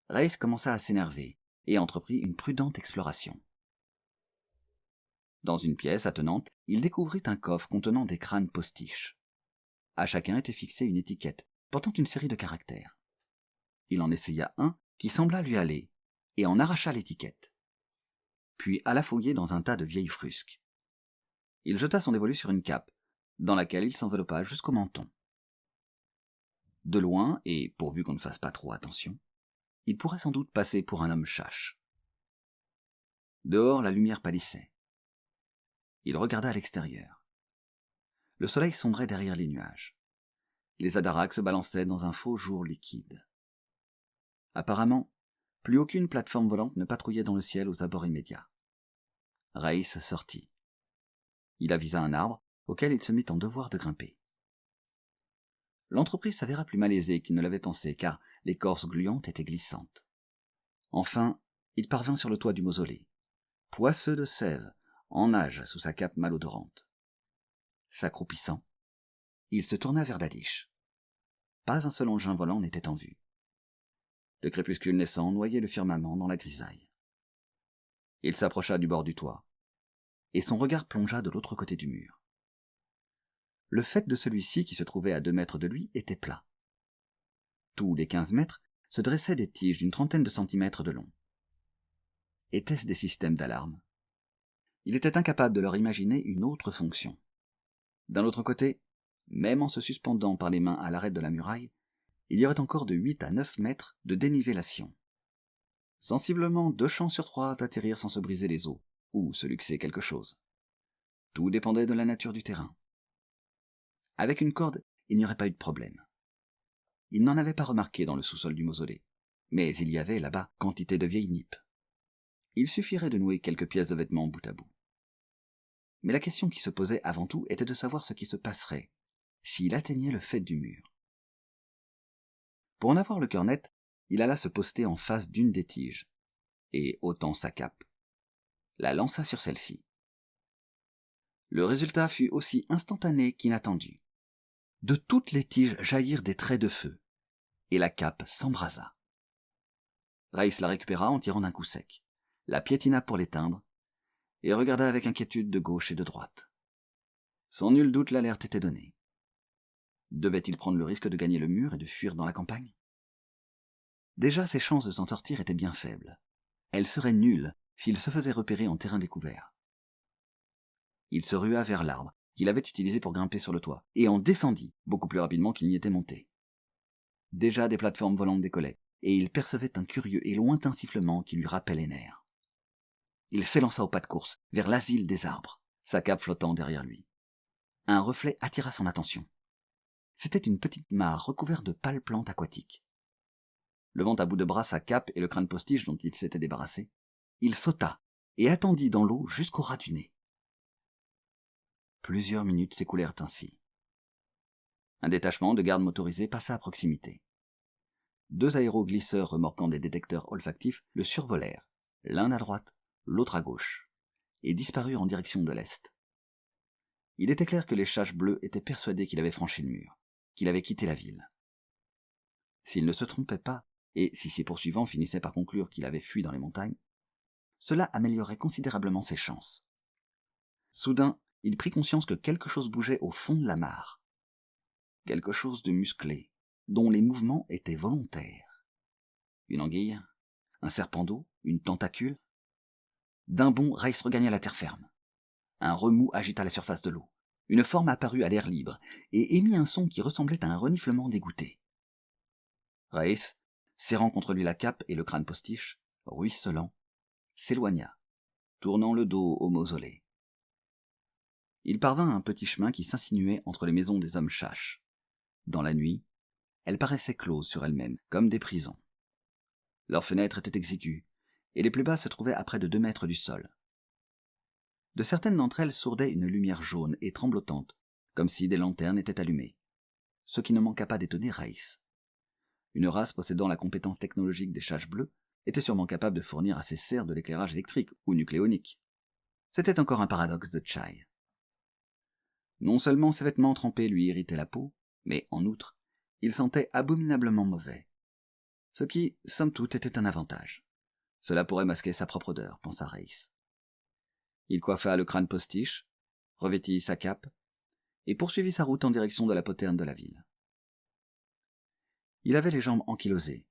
Race commença à s'énerver et entreprit une prudente exploration. Dans une pièce attenante, il découvrit un coffre contenant des crânes postiches. À chacun était fixée une étiquette, portant une série de caractères. Il en essaya un qui sembla lui aller, et en arracha l'étiquette. Puis alla fouiller dans un tas de vieilles frusques. Il jeta son dévolu sur une cape, dans laquelle il s'enveloppa jusqu'au menton. De loin, et pourvu qu'on ne fasse pas trop attention, il pourrait sans doute passer pour un homme chache. Dehors, la lumière pâlissait. Il regarda à l'extérieur. Le soleil sombrait derrière les nuages. Les Adaraks se balançaient dans un faux jour liquide. Apparemment, plus aucune plateforme volante ne patrouillait dans le ciel aux abords immédiats. Race sortit. Il avisa un arbre auquel il se mit en devoir de grimper. L'entreprise s'avéra plus malaisée qu'il ne l'avait pensé, car l'écorce gluante était glissante. Enfin, il parvint sur le toit du mausolée, poisseux de sève, en nage sous sa cape malodorante. S'accroupissant, il se tourna vers Dadish. Pas un seul engin volant n'était en vue. Le crépuscule naissant noyait le firmament dans la grisaille. Il s'approcha du bord du toit, et son regard plongea de l'autre côté du mur. Le faîte de celui-ci, qui se trouvait à 2 mètres de lui, était plat. Tous les 15 mètres se dressaient des tiges d'une 30aine de centimètres de long. Étaient-ce des systèmes d'alarme? Il était incapable de leur imaginer une autre fonction. D'un autre côté, même en se suspendant par les mains à l'arête de la muraille, il y aurait encore de 8 à 9 mètres de dénivellation. Sensiblement 2 chances sur 3 d'atterrir sans se briser les os, ou se luxer quelque chose. Tout dépendait de la nature du terrain. Avec une corde, il n'y aurait pas eu de problème. Il n'en avait pas remarqué dans le sous-sol du mausolée, mais il y avait là-bas quantité de vieilles nippes. Il suffirait de nouer quelques pièces de vêtements bout à bout. Mais la question qui se posait avant tout était de savoir ce qui se passerait s'il atteignait le faîte du mur. Pour en avoir le cœur net, il alla se poster en face d'une des tiges, et, ôtant sa cape, la lança sur celle-ci. Le résultat fut aussi instantané qu'inattendu. De toutes les tiges jaillirent des traits de feu, et la cape s'embrasa. Race la récupéra en tirant d'un coup sec, la piétina pour l'éteindre, et regarda avec inquiétude de gauche et de droite. Sans nul doute l'alerte était donnée. Devait-il prendre le risque de gagner le mur et de fuir dans la campagne? Déjà ses chances de s'en sortir étaient bien faibles. Elles seraient nulles s'il se faisait repérer en terrain découvert. Il se rua vers l'arbre, qu'il avait utilisé pour grimper sur le toit, et en descendit beaucoup plus rapidement qu'il n'y était monté. Déjà des plateformes volantes décollaient, et il percevait un curieux et lointain sifflement qui lui râpait les nerfs. Il s'élança au pas de course, vers l'asile des arbres, sa cape flottant derrière lui. Un reflet attira son attention. C'était une petite mare recouverte de pâles plantes aquatiques. Levant à bout de bras sa cape et le crâne postiche dont il s'était débarrassé, il sauta et attendit dans l'eau jusqu'au ras du nez. Plusieurs minutes s'écoulèrent ainsi. Un détachement de gardes motorisés passa à proximité. 2 aéroglisseurs remorquant des détecteurs olfactifs le survolèrent, l'un à droite, l'autre à gauche, et disparurent en direction de l'est. Il était clair que les chaches bleues étaient persuadés qu'il avait franchi le mur, qu'il avait quitté la ville. S'il ne se trompait pas, et si ses poursuivants finissaient par conclure qu'il avait fui dans les montagnes, cela améliorait considérablement ses chances. Soudain, il prit conscience que quelque chose bougeait au fond de la mare. Quelque chose de musclé, dont les mouvements étaient volontaires. Une anguille, un serpent d'eau, une tentacule. D'un bond, Race regagna la terre ferme. Un remous agita la surface de l'eau. Une forme apparut à l'air libre et émit un son qui ressemblait à un reniflement dégoûté. Race, serrant contre lui la cape et le crâne postiche, ruisselant, s'éloigna, tournant le dos au mausolée. Il parvint à un petit chemin qui s'insinuait entre les maisons des hommes chaches. Dans la nuit, elles paraissaient closes sur elles-mêmes, comme des prisons. Leurs fenêtres étaient exiguës, et les plus basses se trouvaient à près de 2 mètres du sol. De certaines d'entre elles sourdait une lumière jaune et tremblotante, comme si des lanternes étaient allumées, ce qui ne manqua pas d'étonner Race. Une race possédant la compétence technologique des chaches bleues était sûrement capable de fournir à ses serfs de l'éclairage électrique ou nucléonique. C'était encore un paradoxe de Chai. Non seulement ses vêtements trempés lui irritaient la peau, mais en outre, il sentait abominablement mauvais. Ce qui, somme toute, était un avantage. Cela pourrait masquer sa propre odeur, pensa Race. Il coiffa le crâne postiche, revêtit sa cape, et poursuivit sa route en direction de la poterne de la ville. Il avait les jambes ankylosées,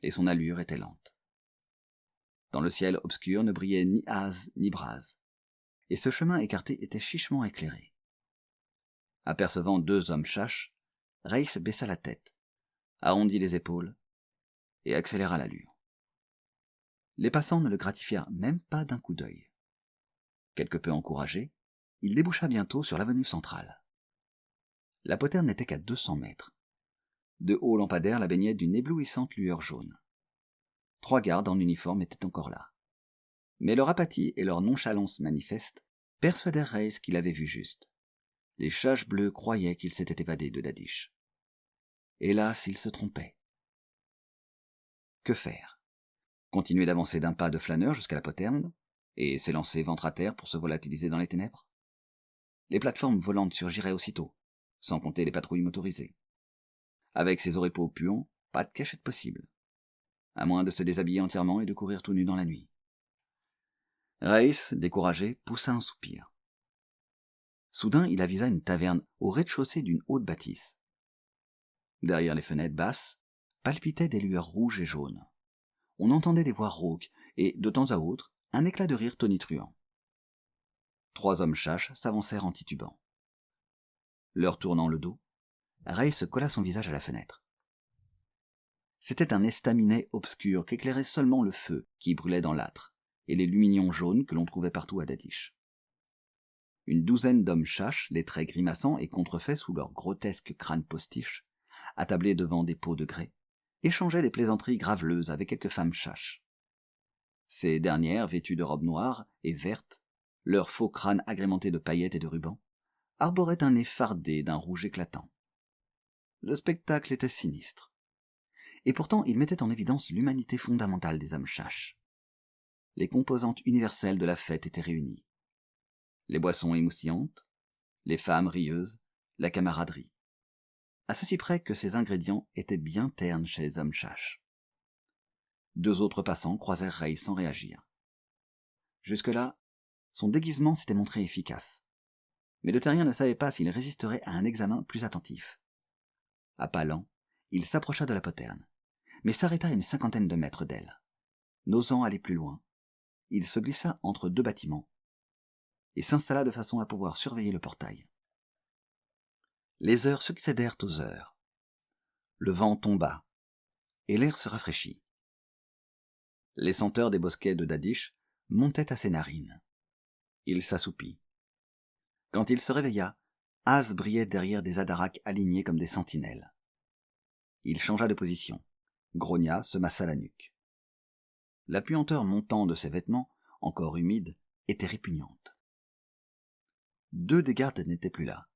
et son allure était lente. Dans le ciel obscur ne brillait ni hase ni brase, et ce chemin écarté était chichement éclairé. Apercevant 2 hommes chaches, Race baissa la tête, arrondit les épaules, et accéléra l'allure. Les passants ne le gratifièrent même pas d'un coup d'œil. Quelque peu encouragé, il déboucha bientôt sur l'avenue centrale. La poterne n'était qu'à 200 mètres. De hauts lampadaires la baignaient d'une éblouissante lueur jaune. 3 gardes en uniforme étaient encore là. Mais leur apathie et leur nonchalance manifeste persuadèrent Race qu'il avait vu juste. Les chaches bleues croyaient qu'il s'était évadé de Dadish. Hélas, il se trompait. Que faire? Continuer d'avancer d'un pas de flâneur jusqu'à la poterne, et s'élancer ventre à terre pour se volatiliser dans les ténèbres? Les plateformes volantes surgiraient aussitôt, sans compter les patrouilles motorisées. Avec ses oripeaux puants, pas de cachette possible, à moins de se déshabiller entièrement et de courir tout nu dans la nuit. Race, découragé, poussa un soupir. Soudain, il avisa une taverne au rez-de-chaussée d'une haute bâtisse. Derrière les fenêtres basses, palpitaient des lueurs rouges et jaunes. On entendait des voix rauques et, de temps à autre, un éclat de rire tonitruant. 3 hommes chaches s'avancèrent en titubant. Leur tournant le dos, Race colla son visage à la fenêtre. C'était un estaminet obscur qu'éclairait seulement le feu qui brûlait dans l'âtre et les lumignons jaunes que l'on trouvait partout à Dadish. Une douzaine d'hommes chaches, les traits grimaçants et contrefaits sous leurs grotesques crânes postiches, attablés devant des pots de grès, échangeaient des plaisanteries graveleuses avec quelques femmes chaches. Ces dernières, vêtues de robes noires et vertes, leurs faux crânes agrémentés de paillettes et de rubans, arboraient un nez fardé d'un rouge éclatant. Le spectacle était sinistre. Et pourtant, il mettait en évidence l'humanité fondamentale des hommes chaches. Les composantes universelles de la fête étaient réunies. Les boissons émoustillantes, les femmes rieuses, la camaraderie. À ceci près que ces ingrédients étaient bien ternes chez les hommes chaches. 2 autres passants croisèrent Ray sans réagir. Jusque-là, son déguisement s'était montré efficace. Mais le terrien ne savait pas s'il résisterait à un examen plus attentif. À pas lents, il s'approcha de la poterne, mais s'arrêta à une 50aine de mètres d'elle. N'osant aller plus loin, il se glissa entre 2 bâtiments et s'installa de façon à pouvoir surveiller le portail. Les heures succédèrent aux heures. Le vent tomba, et l'air se rafraîchit. Les senteurs des bosquets de Dadish montaient à ses narines. Il s'assoupit. Quand il se réveilla, Az brillait derrière des adaraks alignés comme des sentinelles. Il changea de position, grogna, se massa la nuque. La puanteur montant de ses vêtements, encore humides, était répugnante. 2 des gardes n'étaient plus là.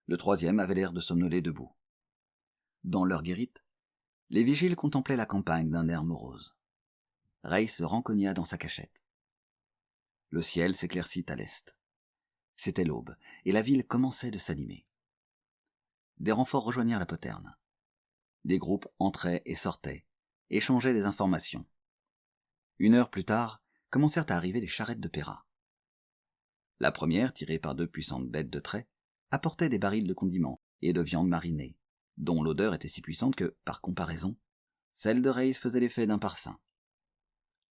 Le 3e avait l'air de somnoler debout. Dans leur guérite, les vigiles contemplaient la campagne d'un air morose. Ray se rencogna dans sa cachette. Le ciel s'éclaircit à l'est. C'était l'aube, et la ville commençait de s'animer. Des renforts rejoignirent la poterne. Des groupes entraient et sortaient, échangeaient des informations. 1 heure plus tard, commencèrent à arriver les charrettes de Pera. La première, tirée par 2 puissantes bêtes de trait, apportait des barils de condiments et de viande marinée, dont l'odeur était si puissante que, par comparaison, celle de Reis faisait l'effet d'un parfum.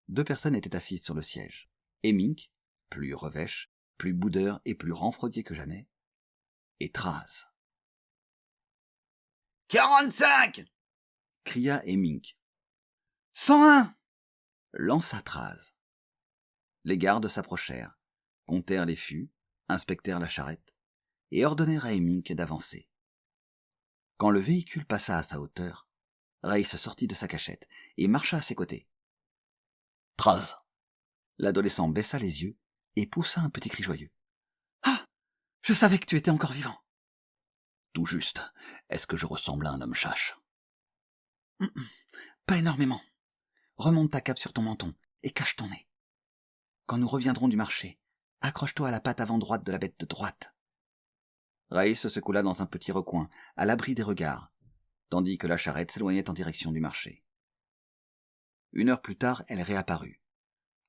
2 personnes étaient assises sur le siège, et Mink, plus revêche, plus boudeur et plus renfrogné que jamais, et Traz. « 45 » cria Mink. 101 lança Traz. Les gardes s'approchèrent, comptèrent les fûts, inspectèrent la charrette, et ordonnèrent à Mink d'avancer. Quand le véhicule passa à sa hauteur, Reis sortit de sa cachette et marcha à ses côtés. « Traz !» L'adolescent baissa les yeux et poussa un petit cri joyeux. « Ah ! Je savais que tu étais encore vivant !»« Tout juste. Est-ce que je ressemble à un homme chache ?»« Pas énormément. Remonte ta cape sur ton menton et cache ton nez. Quand nous reviendrons du marché, accroche-toi à la patte avant droite de la bête de droite. » Reis se coula dans un petit recoin, à l'abri des regards, tandis que la charrette s'éloignait en direction du marché. 1 heure plus tard, elle réapparut,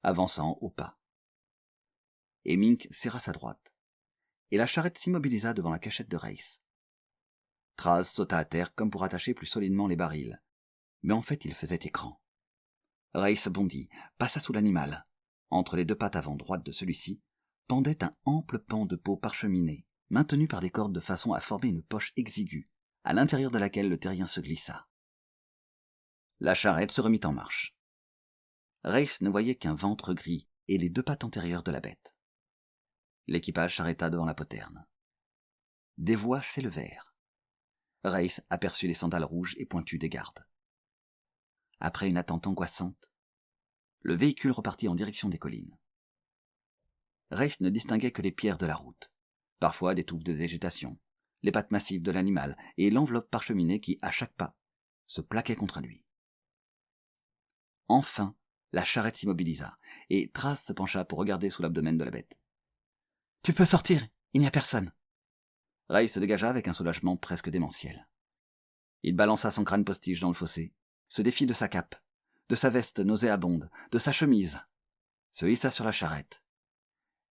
avançant au pas. Et Mink serra sa droite, et la charrette s'immobilisa devant la cachette de Reis. Traz sauta à terre comme pour attacher plus solidement les barils, mais en fait il faisait écran. Reis bondit, passa sous l'animal. Entre les 2 pattes avant droite de celui-ci, pendait un ample pan de peau parcheminée, maintenu par des cordes de façon à former une poche exiguë, à l'intérieur de laquelle le terrien se glissa. La charrette se remit en marche. Reis ne voyait qu'un ventre gris et les 2 pattes antérieures de la bête. L'équipage s'arrêta devant la poterne. Des voix s'élevèrent. Reis aperçut les sandales rouges et pointues des gardes. Après une attente angoissante, le véhicule repartit en direction des collines. Reis ne distinguait que les pierres de la route, parfois des touffes de végétation, les pattes massives de l'animal et l'enveloppe parcheminée qui, à chaque pas, se plaquait contre lui. Enfin, la charrette s'immobilisa, et Traz se pencha pour regarder sous l'abdomen de la bête. « Tu peux sortir, il n'y a personne. » Reis se dégagea avec un soulagement presque démentiel. Il balança son crâne postiche dans le fossé, se défit de sa cape, de sa veste nauséabonde, de sa chemise, se hissa sur la charrette,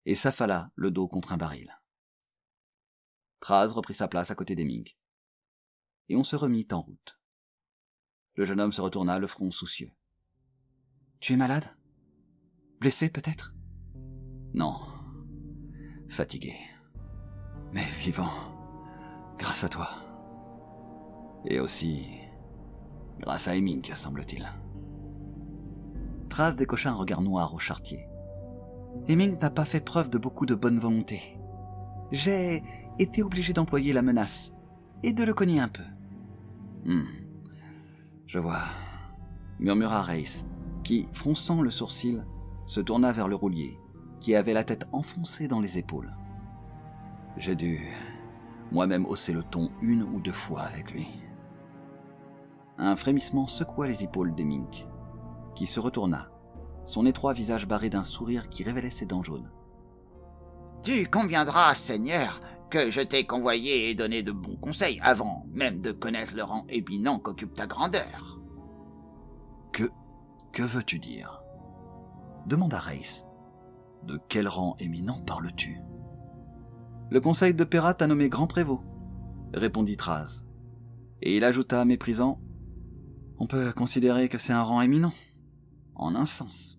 et s'affala le dos contre un baril. Traz reprit sa place à côté des Mink, et on se remit en route. Le jeune homme se retourna, le front soucieux. « Tu es malade ? Blessé, peut-être ? » ?»« Non. Fatigué. Mais vivant. Grâce à toi. Et aussi... grâce à Mink, semble-t-il. » Traz décocha un regard noir au charretier. « Mink n'a pas fait preuve de beaucoup de bonne volonté. J'ai été obligé d'employer la menace et de le cogner un peu. » Je vois, murmura Reis, qui, fronçant le sourcil, se tourna vers le roulier, qui avait la tête enfoncée dans les épaules. J'ai dû moi-même hausser le ton 1 ou 2 fois avec lui. Un frémissement secoua les épaules de Mink, qui se retourna, son étroit visage barré d'un sourire qui révélait ses dents jaunes. « Tu conviendras, Seigneur, que je t'ai convoyé et donné de bons conseils avant même de connaître le rang éminent qu'occupe ta grandeur. » Que veux-tu dire ? Demanda Reis. De quel rang éminent parles-tu ? Le conseil de Pera t'a nommé grand prévôt, répondit Traz. Et il ajouta, méprisant, on peut considérer que c'est un rang éminent, en un sens.